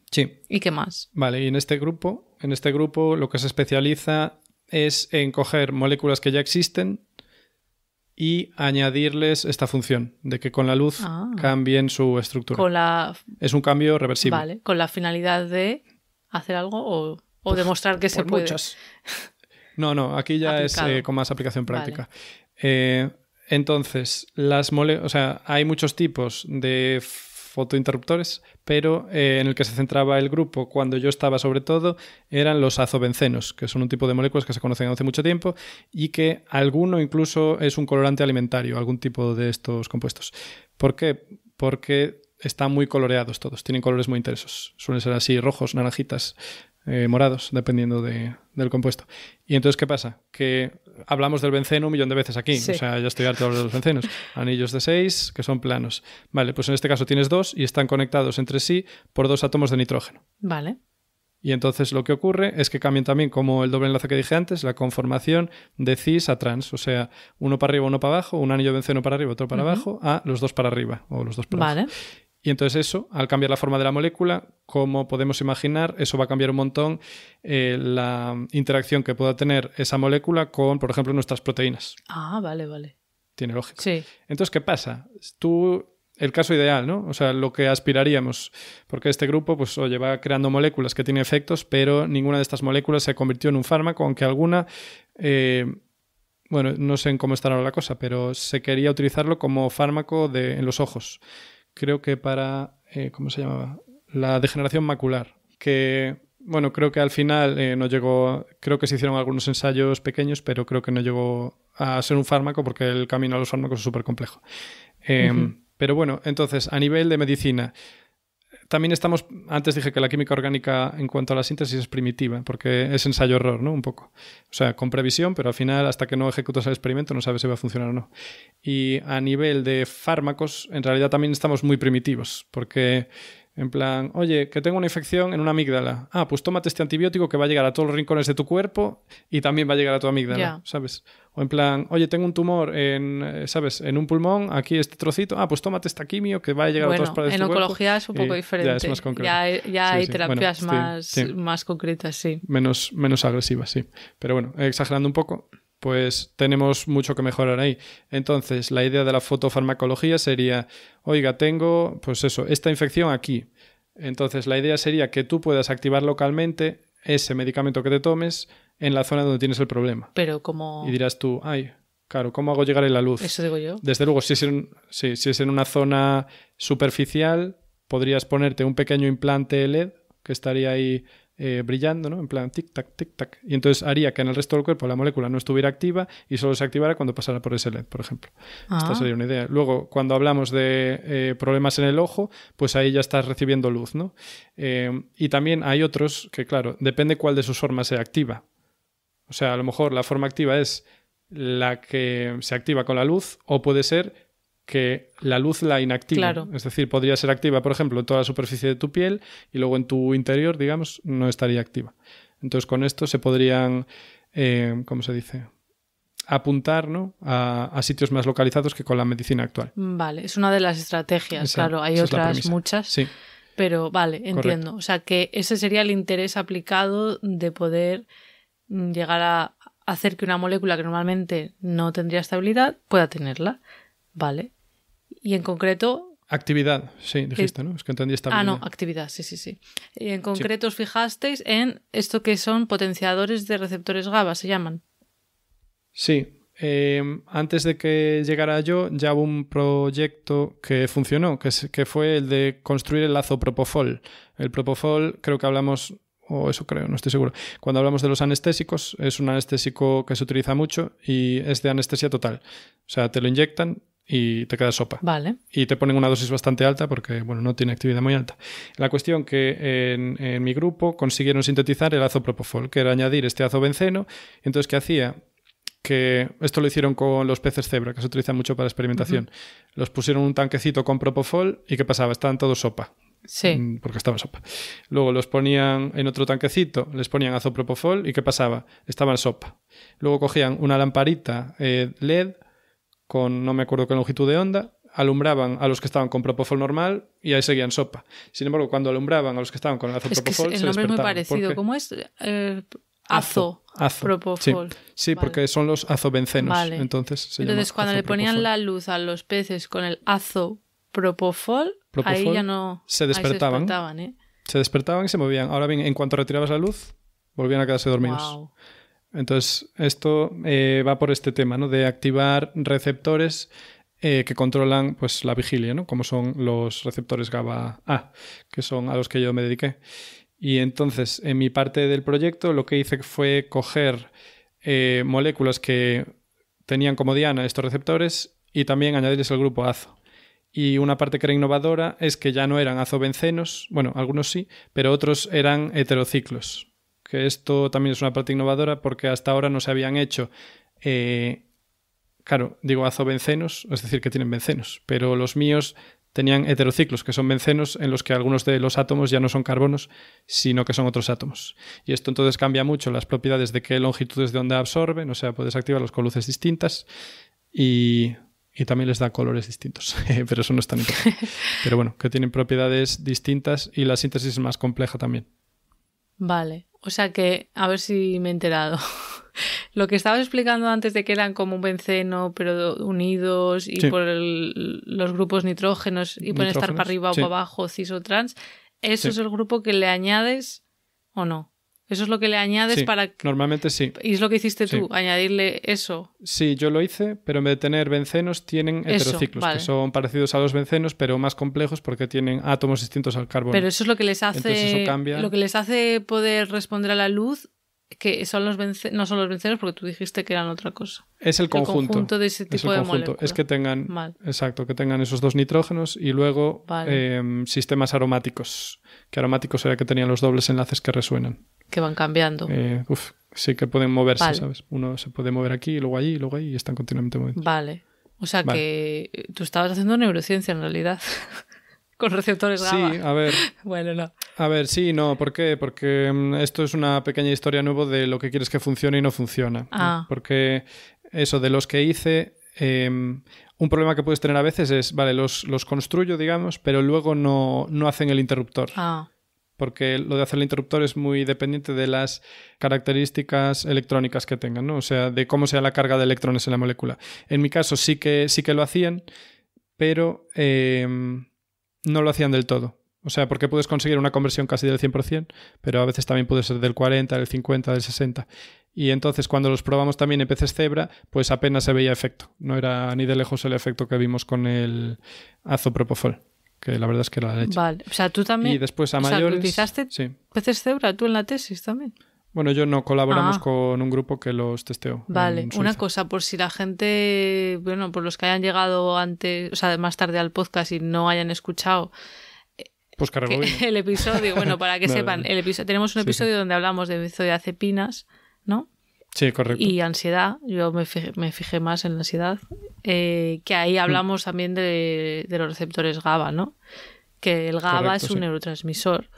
Speaker 2: Sí.
Speaker 1: ¿Y qué más?
Speaker 2: Vale, y en este grupo lo que se especializa es en coger moléculas que ya existen y añadirles esta función de que con la luz cambien su estructura. Es un cambio reversible.
Speaker 1: Vale, con la finalidad de hacer algo o demostrar que se puede.
Speaker 2: Muchas. No, aquí ya aplicado. Es con más aplicación práctica. Vale. Entonces, hay muchos tipos de fotointerruptores, pero en el que se centraba el grupo cuando yo estaba sobre todo eran los azobencenos, que son un tipo de moléculas que se conocen hace mucho tiempo y que alguno incluso es un colorante alimentario, algún tipo de estos compuestos. ¿Por qué? Porque están muy coloreados todos, tienen colores muy intensos, suelen ser así rojos, naranjitas, morados, dependiendo del compuesto. Y entonces, ¿qué pasa? Que hablamos del benceno un millón de veces aquí. Sí. O sea, ya estoy harto de hablar de los bencenos. Anillos de 6 que son planos. Vale, pues en este caso tienes 2 y están conectados entre sí por 2 átomos de nitrógeno.
Speaker 1: Vale.
Speaker 2: Y entonces lo que ocurre es que cambian también, como el doble enlace que dije antes, la conformación de cis a trans. O sea, uno para arriba, uno para abajo, un anillo de benceno para arriba, otro para abajo, a los dos para arriba o los dos para abajo. Y entonces eso, al cambiar la forma de la molécula, como podemos imaginar, eso va a cambiar un montón la interacción que pueda tener esa molécula con, por ejemplo, nuestras proteínas.
Speaker 1: Vale.
Speaker 2: Tiene lógica.
Speaker 1: Sí.
Speaker 2: Entonces, ¿qué pasa? El caso ideal, ¿no? O sea, lo que aspiraríamos, porque este grupo, pues, oye, va creando moléculas que tienen efectos, pero ninguna de estas moléculas se convirtió en un fármaco, aunque alguna... bueno, no sé en cómo estará ahora la cosa, pero se quería utilizarlo como fármaco en los ojos. Creo que para, ¿cómo se llamaba? La degeneración macular, que, bueno, creo que al final no llegó, creo que se hicieron algunos ensayos pequeños, pero creo que no llegó a ser un fármaco porque el camino a los fármacos es súper complejo. Pero bueno, entonces, a nivel de medicina, también antes dije que la química orgánica en cuanto a la síntesis es primitiva, porque es ensayo-error, ¿no? Un poco. O sea, con previsión, pero al final, hasta que no ejecutas el experimento, no sabes si va a funcionar o no. Y a nivel de fármacos, en realidad también estamos muy primitivos, porque En plan, oye, que tengo una infección en una amígdala. Ah, pues tómate este antibiótico que va a llegar a todos los rincones de tu cuerpo y también va a llegar a tu amígdala, ¿sabes? O en plan, oye, tengo un tumor ¿sabes? En un pulmón, aquí este trocito. Ah, pues tómate esta quimio que va a llegar a todas partes de tu cuerpo.
Speaker 1: En oncología es un poco diferente.
Speaker 2: Ya es más concreto.
Speaker 1: Ya hay terapias más concretas, sí.
Speaker 2: Menos agresivas, sí. Pero bueno, exagerando un poco, pues tenemos mucho que mejorar ahí. Entonces, la idea de la fotofarmacología sería, oiga, tengo, pues eso, esta infección aquí. Entonces, la idea sería que tú puedas activar localmente ese medicamento que te tomes en la zona donde tienes el problema.
Speaker 1: Pero como...
Speaker 2: Y dirás tú, ay, claro, ¿cómo hago llegar ahí la luz?
Speaker 1: Eso digo yo.
Speaker 2: Desde luego, si es en una zona superficial, podrías ponerte un pequeño implante LED que estaría ahí brillando, ¿no? En plan tic-tac, tic-tac. Y entonces haría que en el resto del cuerpo la molécula no estuviera activa y solo se activara cuando pasara por ese LED, por ejemplo. Esta sería una idea. Luego, cuando hablamos de problemas en el ojo, pues ahí ya estás recibiendo luz, ¿no? Y también hay otros que, claro, depende cuál de sus formas se activa. O sea, a lo mejor la forma activa es la que se activa con la luz, o puede ser que la luz la inactiva.
Speaker 1: Claro.
Speaker 2: Es decir, podría ser activa, por ejemplo, en toda la superficie de tu piel y luego en tu interior, digamos, no estaría activa. Entonces, con esto se podrían, ¿cómo se dice?, apuntar, ¿no?, a sitios más localizados que con la medicina actual.
Speaker 1: Vale, es una de las estrategias. Claro, hay otras muchas.
Speaker 2: Sí.
Speaker 1: Pero vale, entiendo. Correcto. O sea, que ese sería el interés aplicado de poder llegar a hacer que una molécula que normalmente no tendría estabilidad pueda tenerla. Vale. Y en concreto...
Speaker 2: Actividad, sí, dijiste, ¿no? Es que entendí estabilidad.
Speaker 1: No, actividad, sí. Y en concreto os fijasteis en esto que son potenciadores de receptores GABA, se llaman.
Speaker 2: Sí. Antes de que llegara yo, ya hubo un proyecto que funcionó, que fue el de construir el lazo Propofol. El Propofol, creo que hablamos... o eso creo, no estoy seguro. Cuando hablamos de los anestésicos, es un anestésico que se utiliza mucho y es de anestesia total. O sea, te lo inyectan y te queda sopa.
Speaker 1: Vale.
Speaker 2: Y te ponen una dosis bastante alta porque, bueno, no tiene actividad muy alta. La cuestión que en mi grupo consiguieron sintetizar el azopropofol, que era añadir este azobenceno. Entonces, ¿qué hacía? Que esto lo hicieron con los peces cebra, que se utilizan mucho para experimentación. Los pusieron en un tanquecito con propofol y ¿qué pasaba? Estaban todos sopa.
Speaker 1: Sí.
Speaker 2: Porque estaba sopa. Luego los ponían en otro tanquecito, les ponían azopropofol y ¿qué pasaba? Estaban sopa. Luego cogían una lamparita LED con no me acuerdo qué longitud de onda, alumbraban a los que estaban con propofol normal y ahí seguían sopa. Sin embargo, cuando alumbraban a los que estaban con el azopropofol,
Speaker 1: es que el nombre es muy parecido. ¿Cómo es? Propofol.
Speaker 2: Sí, vale. Porque son los azobencenos. Vale. Entonces
Speaker 1: cuando le ponían la luz a los peces con el azopropofol, ahí ya no...
Speaker 2: Se despertaban. Se despertaban y se movían. Ahora bien, en cuanto retirabas la luz, volvían a quedarse dormidos. Wow. Entonces, esto va por este tema, ¿no? De activar receptores que controlan pues, la vigilia, ¿no? Como son los receptores GABA-A, que son a los que yo me dediqué. Y entonces, en mi parte del proyecto, lo que hice fue coger moléculas que tenían como diana estos receptores y también añadirles el grupo azo. Y una parte que era innovadora es que ya no eran azobencenos, bueno, algunos sí, pero otros eran heterociclos. Que esto también es una parte innovadora porque hasta ahora no se habían hecho, claro, digo azobencenos, es decir, que tienen bencenos, pero los míos tenían heterociclos, que son bencenos en los que algunos de los átomos ya no son carbonos, sino que son otros átomos. Y esto entonces cambia mucho las propiedades de qué longitudes de onda absorben, o sea, puedes activarlos con luces distintas y también les da colores distintos, pero eso no es tan importante. Pero bueno, que tienen propiedades distintas y la síntesis es más compleja también.
Speaker 1: Vale, o sea que, a ver si me he enterado. Lo que estabas explicando antes de que eran como un benceno, pero unidos y por los grupos nitrógenos y pueden estar para arriba o para abajo, cis o trans, ¿eso es el grupo que le añades o no? Eso es lo que le añades para...
Speaker 2: Normalmente sí.
Speaker 1: ¿Y es lo que hiciste tú? ¿Añadirle eso?
Speaker 2: Sí, yo lo hice, pero en vez de tener bencenos tienen heterociclos, que son parecidos a los bencenos, pero más complejos porque tienen átomos distintos al carbono.
Speaker 1: Pero eso es lo que les hace... Lo que les hace poder responder a la luz, que son los no son los bencenos, porque tú dijiste que eran otra cosa.
Speaker 2: Es el conjunto.
Speaker 1: El conjunto de ese tipo de moléculas.
Speaker 2: Es que tengan... Exacto, que tengan esos dos nitrógenos y luego sistemas aromáticos. Que aromáticos era que tenían los dobles enlaces que resuenan.
Speaker 1: Que van cambiando.
Speaker 2: Sí, que pueden moverse, ¿sabes? Uno se puede mover aquí, luego allí, luego ahí y están continuamente moviendo.
Speaker 1: Vale. O sea que tú estabas haciendo neurociencia en realidad. con receptores GABA.
Speaker 2: Sí, a ver.
Speaker 1: Bueno, no.
Speaker 2: A ver, sí, no. ¿Por qué? Porque esto es una pequeña historia nueva de lo que quieres que funcione y no funciona.
Speaker 1: Ah.
Speaker 2: Porque eso de los que hice, un problema que puedes tener a veces es, vale, los construyo, digamos, pero luego no hacen el interruptor.
Speaker 1: Ah.
Speaker 2: Porque lo de hacer el interruptor es muy dependiente de las características electrónicas que tengan, ¿no? O sea, de cómo sea la carga de electrones en la molécula. En mi caso sí que lo hacían, pero no lo hacían del todo. O sea, porque puedes conseguir una conversión casi del 100%, pero a veces también puede ser del 40%, del 50%, del 60%. Y entonces cuando los probamos también en peces cebra, pues apenas se veía efecto. No era ni de lejos el efecto que vimos con el azopropofol, que la verdad es que era la leche.
Speaker 1: Vale, o sea, tú también...
Speaker 2: Y después a mayores...
Speaker 1: ¿utilizaste
Speaker 2: sí.
Speaker 1: peces cebra tú en la tesis también?
Speaker 2: Bueno, yo no, colaboramos con un grupo que los testeó.
Speaker 1: Vale, una cosa, por si la gente, bueno, por los que hayan llegado antes, o sea, más tarde al podcast y no hayan escuchado
Speaker 2: pues que
Speaker 1: el episodio, bueno, para que sepan, el episodio, tenemos un episodio donde hablamos de benzodiazepinas, ¿no?
Speaker 2: Sí, correcto.
Speaker 1: Y ansiedad, yo me fijé más en la ansiedad, que ahí hablamos también de los receptores GABA, ¿no? Que el GABA es un neurotransmisor.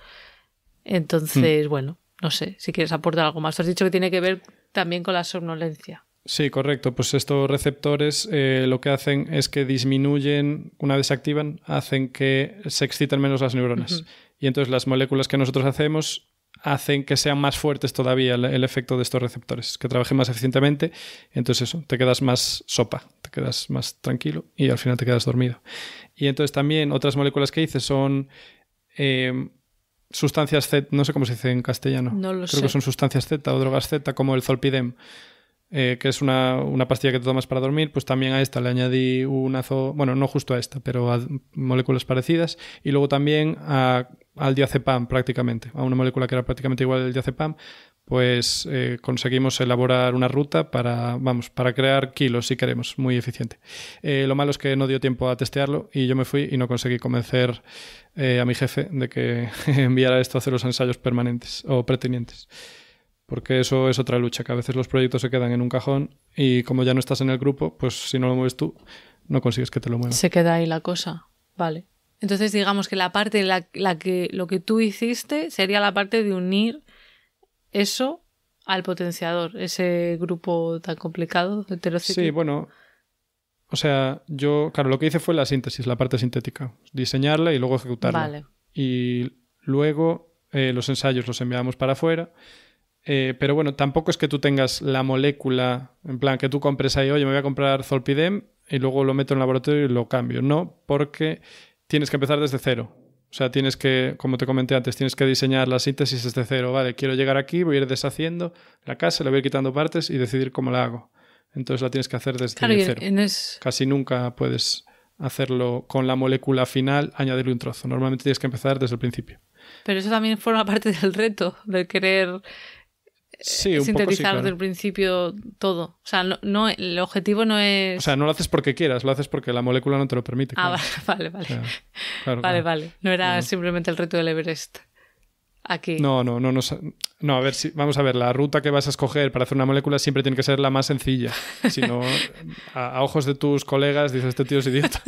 Speaker 1: Entonces, bueno, no sé, si quieres aportar algo más. Tú has dicho que tiene que ver también con la somnolencia.
Speaker 2: Sí, correcto. Pues estos receptores lo que hacen es que disminuyen, una vez se activan, hacen que se exciten menos las neuronas. Y entonces las moléculas que nosotros hacemos hacen que sean más fuertes todavía el efecto de estos receptores, que trabajen más eficientemente. Entonces eso, te quedas más sopa, te quedas más tranquilo y al final te quedas dormido. Y entonces también otras moléculas que hice son sustancias Z, no sé cómo se dice en castellano.
Speaker 1: No lo sé.
Speaker 2: Creo que son sustancias Z o drogas Z, como el Zolpidem. Que es una pastilla que te tomas para dormir, pues también a esta le añadí bueno, no justo a esta, pero a moléculas parecidas, y luego también al diazepam prácticamente, a una molécula que era prácticamente igual al diazepam, pues conseguimos elaborar una ruta para crear kilos, si queremos, muy eficiente. Lo malo es que no dio tiempo a testearlo y yo me fui y no conseguí convencer a mi jefe de que enviara esto a hacer los ensayos permanentes o pretenientes. Porque eso es otra lucha, que a veces los proyectos se quedan en un cajón y como ya no estás en el grupo, pues si no lo mueves tú, no consigues que te lo muevan.
Speaker 1: Se queda ahí la cosa. Vale. Entonces digamos que la parte, lo que tú hiciste sería la parte de unir eso al potenciador, ese grupo tan complicado, heterocíclico.
Speaker 2: Sí, bueno, o sea, yo, claro, lo que hice fue la síntesis, la parte sintética, diseñarla y luego ejecutarla.
Speaker 1: Vale.
Speaker 2: Y luego los ensayos los enviamos para afuera. Pero bueno, tampoco es que tú tengas la molécula, en plan que tú compres ahí, oye, me voy a comprar Zolpidem y luego lo meto en el laboratorio y lo cambio. No, porque tienes que empezar desde cero. O sea, tienes que, como te comenté antes, tienes que diseñar la síntesis desde cero. Vale, quiero llegar aquí, voy a ir deshaciendo la casa, le voy a ir quitando partes y decidir cómo la hago. Entonces la tienes que hacer desde cero. Casi nunca puedes hacerlo con la molécula final, añadirle un trozo. Normalmente tienes que empezar desde el principio.
Speaker 1: Pero eso también forma parte del reto, de querer...
Speaker 2: Sí, un
Speaker 1: sintetizar
Speaker 2: poco sí, claro.
Speaker 1: desde el principio todo. O sea, no, el objetivo no es...
Speaker 2: O sea, no lo haces porque quieras, lo haces porque la molécula no te lo permite.
Speaker 1: Ah,
Speaker 2: claro.
Speaker 1: vale.
Speaker 2: O sea, claro,
Speaker 1: vale. No era simplemente el reto del Everest. Aquí.
Speaker 2: No, a ver, vamos a ver, la ruta que vas a escoger para hacer una molécula siempre tiene que ser la más sencilla. Si no, a ojos de tus colegas dices, este tío es idiota.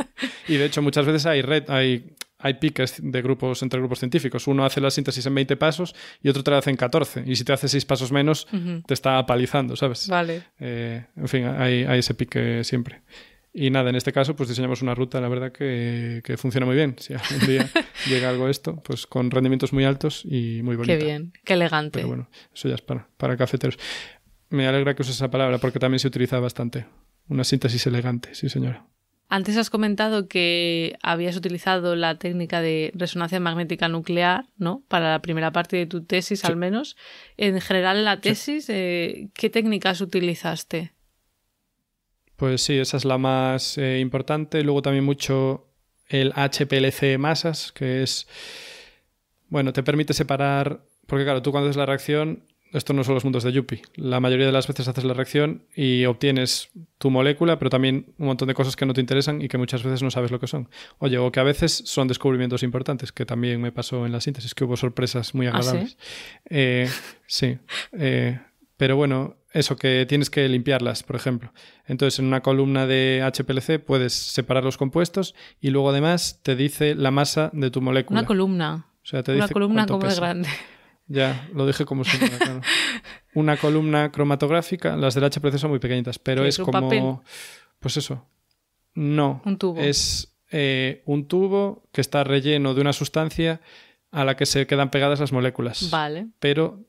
Speaker 2: Y de hecho muchas veces hay piques de grupos entre grupos científicos. Uno hace la síntesis en 20 pasos y otro te la hace en 14. Y si te hace 6 pasos menos, te está apalizando, ¿sabes?
Speaker 1: Vale.
Speaker 2: En fin, hay ese pique siempre. Y nada, en este caso pues diseñamos una ruta, la verdad que funciona muy bien. Si algún día llega algo esto, pues con rendimientos muy altos y muy bonita.
Speaker 1: Qué bien, qué elegante.
Speaker 2: Pero bueno, eso ya es para cafeteros. Me alegra que uses esa palabra porque también se utiliza bastante. Una síntesis elegante, sí señora.
Speaker 1: Antes has comentado que habías utilizado la técnica de resonancia magnética nuclear, ¿no? Para la primera parte de tu tesis, sí. Al menos. En general, en la tesis, sí. ¿Qué técnicas utilizaste?
Speaker 2: Pues sí, esa es la más importante. Luego también mucho el HPLC masas, que es... Bueno, te permite separar... Porque claro, tú cuando haces la reacción... Esto no son los mundos de Yuppie. La mayoría de las veces haces la reacción y obtienes tu molécula, pero también un montón de cosas que no te interesan y que muchas veces no sabes lo que son. Oye, o que a veces son descubrimientos importantes, que también me pasó en la síntesis, que hubo sorpresas muy agradables.
Speaker 1: ¿Ah, sí?
Speaker 2: Sí. Pero bueno, eso, que tienes que limpiarlas, por ejemplo. Entonces, en una columna de HPLC puedes separar los compuestos y luego además te dice la masa de tu molécula.
Speaker 1: Una columna.
Speaker 2: O sea, te
Speaker 1: una
Speaker 2: dice
Speaker 1: columna
Speaker 2: cuánto
Speaker 1: como
Speaker 2: pesa.
Speaker 1: de grande.
Speaker 2: Ya, lo dije como si fuera, claro. Una columna cromatográfica, las del HPLC son muy pequeñitas, pero es
Speaker 1: un
Speaker 2: como...
Speaker 1: papel?
Speaker 2: Pues eso. No.
Speaker 1: Un tubo.
Speaker 2: Es un tubo que está relleno de una sustancia a la que se quedan pegadas las moléculas.
Speaker 1: Vale.
Speaker 2: Pero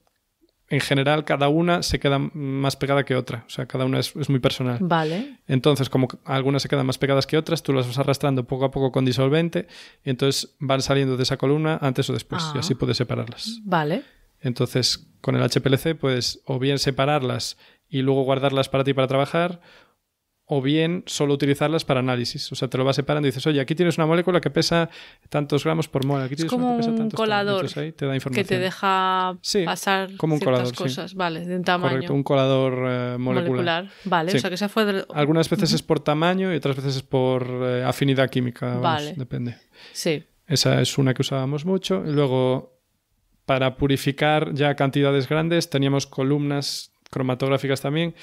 Speaker 2: en general cada una se queda más pegada que otra. O sea, cada una es muy personal.
Speaker 1: Vale.
Speaker 2: Entonces, como algunas se quedan más pegadas que otras, tú las vas arrastrando poco a poco con disolvente y entonces van saliendo de esa columna antes o después. Y así puedes separarlas.
Speaker 1: Vale.
Speaker 2: Entonces, con el HPLC puedes o bien separarlas y luego guardarlas para ti para trabajar, o bien solo utilizarlas para análisis. O sea, te lo vas separando y dices, oye, aquí tienes una molécula que pesa tantos gramos por mol, aquí tienes
Speaker 1: como
Speaker 2: una que pesa tantos.
Speaker 1: Un colador
Speaker 2: entonces ahí te da información.
Speaker 1: que te deja pasar
Speaker 2: como un
Speaker 1: ciertas
Speaker 2: colador,
Speaker 1: cosas,
Speaker 2: sí.
Speaker 1: Vale, de un tamaño.
Speaker 2: Correcto, un colador molecular.
Speaker 1: Vale,
Speaker 2: sí.
Speaker 1: O sea que esa fue...
Speaker 2: Algunas veces es por tamaño y otras veces es por afinidad química.
Speaker 1: Vale.
Speaker 2: Depende.
Speaker 1: Sí.
Speaker 2: Esa es una que usábamos mucho. Y luego, para purificar ya cantidades grandes, teníamos columnas cromatográficas también,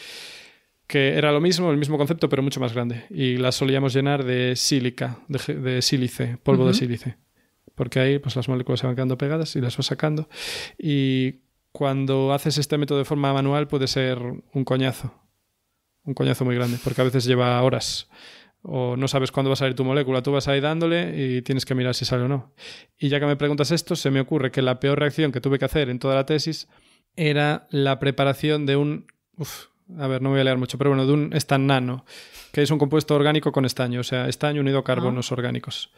Speaker 2: que era lo mismo, el mismo concepto, pero mucho más grande. Y las solíamos llenar de sílica, de sílice, polvo de sílice. Porque ahí pues, las moléculas se van quedando pegadas y las vas sacando. Y cuando haces este método de forma manual puede ser un coñazo. Un coñazo muy grande, porque a veces lleva horas. O no sabes cuándo va a salir tu molécula. Tú vas ahí dándole y tienes que mirar si sale o no. Y ya que me preguntas esto, se me ocurre que la peor reacción que tuve que hacer en toda la tesis era la preparación de un... a ver, no me voy a leer mucho, pero bueno, de un estannano, que es un compuesto orgánico con estaño, o sea, estaño unido a carbonos orgánicos.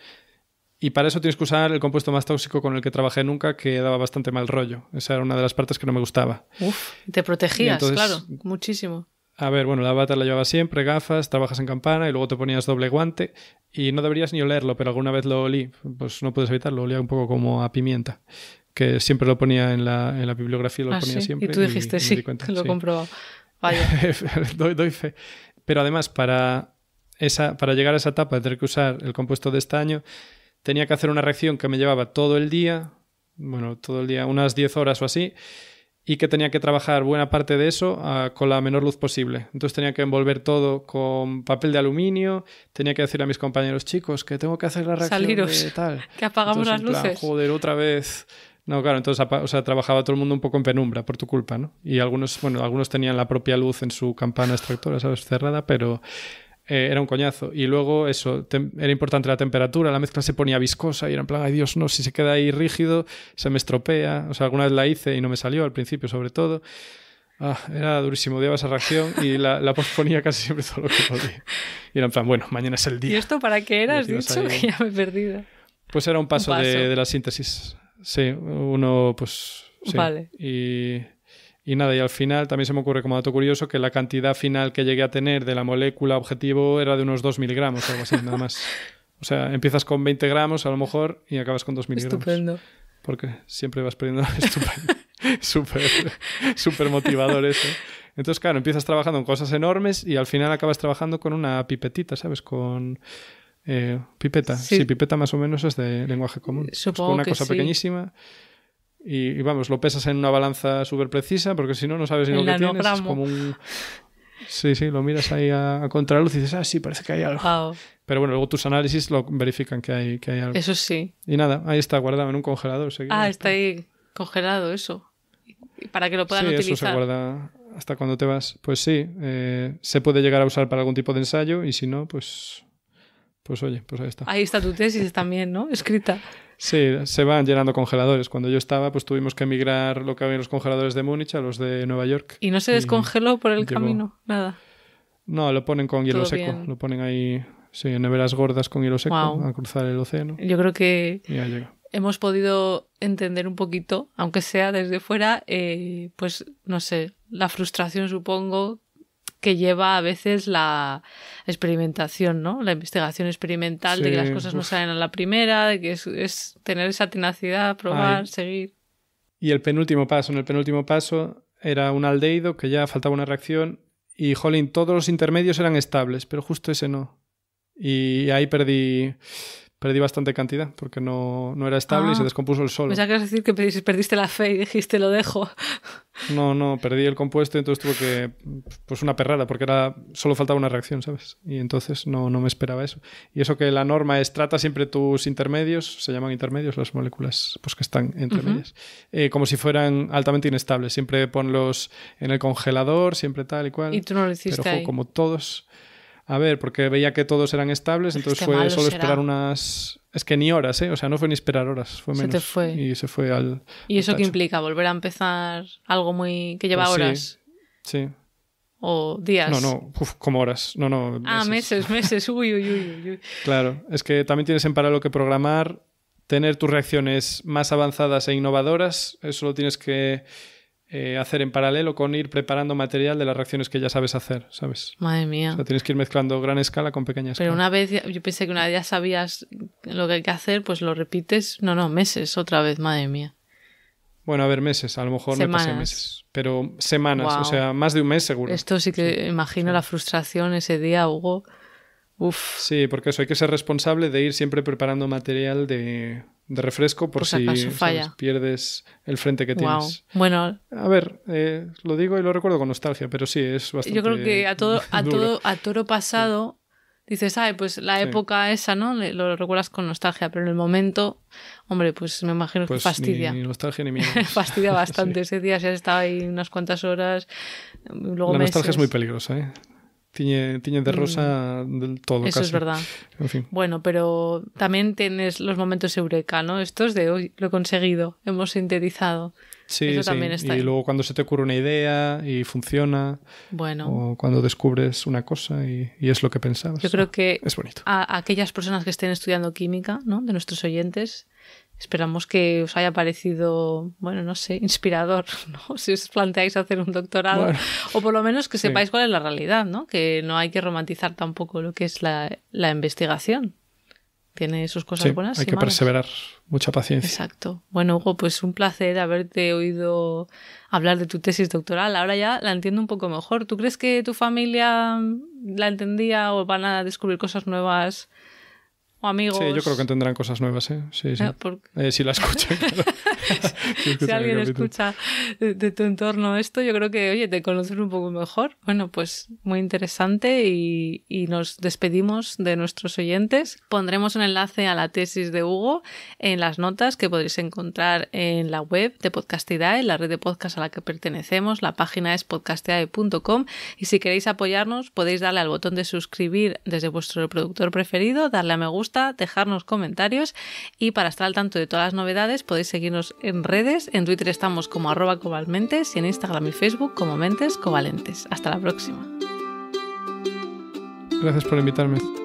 Speaker 2: Y para eso tienes que usar el compuesto más tóxico con el que trabajé nunca, que daba bastante mal rollo. Esa era una de las partes que no me gustaba.
Speaker 1: Te protegías,
Speaker 2: entonces,
Speaker 1: claro, muchísimo.
Speaker 2: A ver, bueno, la bata la llevaba siempre, gafas, trabajas en campana y luego te ponías doble guante y no deberías ni olerlo, pero alguna vez lo olí, pues no puedes evitarlo, olía un poco como a pimienta, que siempre lo ponía en la bibliografía, lo ponía siempre.
Speaker 1: Y tú dijiste,
Speaker 2: me di cuenta,
Speaker 1: lo he comprobado. Vaya.
Speaker 2: doy fe. Pero además, para llegar a esa etapa de tener que usar el compuesto de estaño, tenía que hacer una reacción que me llevaba todo el día, unas 10 horas o así, y que tenía que trabajar buena parte de eso con la menor luz posible. Entonces tenía que envolver todo con papel de aluminio, tenía que decir a mis compañeros, chicos, que tengo que hacer la reacción
Speaker 1: Saliros,
Speaker 2: de tal.
Speaker 1: que apagamos
Speaker 2: entonces,
Speaker 1: las luces.
Speaker 2: Joder, otra vez... No, claro, entonces trabajaba todo el mundo un poco en penumbra por tu culpa, ¿no? Y algunos tenían la propia luz en su campana extractora, ¿sabes? Cerrada, pero era un coñazo. Y luego eso, era importante la temperatura, la mezcla se ponía viscosa y era en plan, ay Dios, no, si se queda ahí rígido, se me estropea. O sea, alguna vez la hice y no me salió, al principio sobre todo. Era durísimo, odiaba esa reacción y la posponía casi siempre todo lo que podía. Y era en plan, bueno, mañana es el día.
Speaker 1: ¿Y esto para qué era? Has dicho que ya me he perdido.
Speaker 2: Pues era un paso. De la síntesis. Sí, uno, pues... Sí.
Speaker 1: Vale.
Speaker 2: Y nada, y al final también se me ocurre como dato curioso que la cantidad final que llegué a tener de la molécula objetivo era de unos 2 miligramos o algo así, nada más. O sea, empiezas con 20 gramos a lo mejor y acabas con 2 miligramos.
Speaker 1: Estupendo.
Speaker 2: Porque siempre vas perdiendo... Estupendo. Súper motivador eso. Entonces, claro, empiezas trabajando en cosas enormes y al final acabas trabajando con una pipetita, ¿sabes? Con... pipeta. Sí, pipeta más o menos es de lenguaje común.
Speaker 1: Supongo
Speaker 2: con una
Speaker 1: que
Speaker 2: cosa pequeñísima y vamos, lo pesas en una balanza súper precisa porque si no, no sabes ni lo que tienes. Es como un... Sí, lo miras ahí a contraluz y dices, sí, parece que hay algo.
Speaker 1: Wow.
Speaker 2: Pero bueno, luego tus análisis lo verifican que hay algo.
Speaker 1: Eso sí.
Speaker 2: Y nada, ahí está guardado en un congelador.
Speaker 1: Está ahí congelado eso. Para que lo puedan utilizar.
Speaker 2: Sí, eso se guarda hasta cuando te vas. Pues sí, se puede llegar a usar para algún tipo de ensayo y si no, pues oye, pues ahí está.
Speaker 1: Ahí está tu tesis también, ¿no? Escrita.
Speaker 2: Sí, se van llenando congeladores. Cuando yo estaba, pues tuvimos que migrar lo que había en los congeladores de Múnich a los de Nueva York.
Speaker 1: ¿Y no se descongeló por el camino? Nada.
Speaker 2: No, lo ponen con hielo seco. Bien. Lo ponen ahí, en neveras gordas con hielo seco a cruzar el océano.
Speaker 1: Yo creo que
Speaker 2: y ya llega.
Speaker 1: Hemos podido entender un poquito, aunque sea desde fuera, pues no sé, la frustración supongo que lleva a veces la experimentación, ¿no? La investigación experimental, de que las cosas no salen a la primera, de que es tener esa tenacidad, probar, seguir.
Speaker 2: Y en el penúltimo paso era un aldehído que ya faltaba una reacción y, jolín, todos los intermedios eran estables, pero justo ese no. Y ahí perdí bastante cantidad porque no era estable y se descompuso el solo.
Speaker 1: Pensaba que ibas a decir que perdiste la fe y dijiste lo dejo.
Speaker 2: No, perdí el compuesto y entonces tuve que... Pues una perrada, porque solo faltaba una reacción, ¿sabes? Y entonces no me esperaba eso. Y eso que la norma es trata siempre tus intermedios, se llaman intermedios las moléculas pues que están entre medias, como si fueran altamente inestables. Siempre ponlos en el congelador, siempre tal y cual.
Speaker 1: Y tú no lo hiciste
Speaker 2: pero
Speaker 1: ahí.
Speaker 2: Como todos... A ver, porque veía que todos eran estables, entonces fue solo esperar unas... Es que ni horas, ¿eh? O sea, no fue ni esperar horas, fue menos.
Speaker 1: Se te fue.
Speaker 2: Y se fue al...
Speaker 1: ¿Y eso qué implica? ¿Volver a empezar algo muy... que lleva horas?
Speaker 2: Sí.
Speaker 1: ¿O días?
Speaker 2: No, como horas. No, meses.
Speaker 1: Meses. Uy.
Speaker 2: Claro, es que también tienes en paralelo que programar, tener tus reacciones más avanzadas e innovadoras, eso lo tienes que... hacer en paralelo con ir preparando material de las reacciones que ya sabes hacer, ¿sabes?
Speaker 1: Madre mía.
Speaker 2: O sea, tienes que ir mezclando gran escala con pequeña escala.
Speaker 1: Pero una vez, yo pensé que una vez ya sabías lo que hay que hacer, pues lo repites. No, meses otra vez, madre mía.
Speaker 2: Bueno, a ver, meses, a lo mejor
Speaker 1: semanas.
Speaker 2: Me pasé meses, pero semanas,
Speaker 1: Wow.
Speaker 2: O sea, más de un mes seguro.
Speaker 1: Esto sí que imagino la frustración ese día, Hugo. Uf.
Speaker 2: Sí, porque eso, hay que ser responsable de ir siempre preparando material de refresco por si ¿sabes? Pierdes el frente que tienes.
Speaker 1: Bueno,
Speaker 2: a ver, lo digo y lo recuerdo con nostalgia, pero sí, es bastante
Speaker 1: yo creo que a toro pasado dices, pues la época esa, ¿no? Lo recuerdas con nostalgia, pero en el momento, hombre, pues me imagino que fastidia.
Speaker 2: Ni nostalgia ni miedo.
Speaker 1: Fastidia bastante ese día, si has estado ahí unas cuantas horas, luego
Speaker 2: la
Speaker 1: meses.
Speaker 2: Nostalgia es muy peligrosa, ¿eh? Tiñe de rosa del todo.
Speaker 1: Eso
Speaker 2: casi.
Speaker 1: Es verdad.
Speaker 2: En fin.
Speaker 1: Bueno, pero también tienes los momentos eureka, ¿no? Estos de hoy lo he conseguido, hemos sintetizado.
Speaker 2: Sí,
Speaker 1: eso también está ahí.
Speaker 2: Y luego cuando se te ocurre una idea y funciona.
Speaker 1: Bueno.
Speaker 2: O cuando descubres una cosa y es lo que pensabas.
Speaker 1: Yo creo que
Speaker 2: es bonito.
Speaker 1: A aquellas personas que estén estudiando química, ¿no? De nuestros oyentes, esperamos que os haya parecido, bueno, no sé, inspirador, ¿no? Si os planteáis hacer un doctorado, o por lo menos que sepáis cuál es la realidad, ¿no? Que no hay que romantizar tampoco lo que es la investigación. Tiene sus cosas buenas
Speaker 2: hay
Speaker 1: y
Speaker 2: que
Speaker 1: malas.
Speaker 2: Perseverar, mucha paciencia.
Speaker 1: Exacto. Bueno, Hugo, pues un placer haberte oído hablar de tu tesis doctoral. Ahora ya la entiendo un poco mejor. ¿Tú crees que tu familia la entendía o van a descubrir cosas nuevas? O amigos.
Speaker 2: Sí, yo creo que tendrán cosas nuevas, ¿eh? Sí. Si la escuchan, claro.
Speaker 1: Si alguien escucha de tu entorno esto, yo creo que, oye, te conocen un poco mejor. Bueno, pues muy interesante y nos despedimos de nuestros oyentes. Pondremos un enlace a la tesis de Hugo en las notas que podréis encontrar en la web de Podcastidae, la red de podcast a la que pertenecemos. La página es podcastidae.com y si queréis apoyarnos podéis darle al botón de suscribir desde vuestro reproductor preferido, darle a me gusta, dejarnos comentarios y para estar al tanto de todas las novedades podéis seguirnos en redes. En Twitter estamos como @cobalmentes y en Instagram y Facebook como Mentes Covalentes. Hasta la próxima.
Speaker 2: Gracias por invitarme.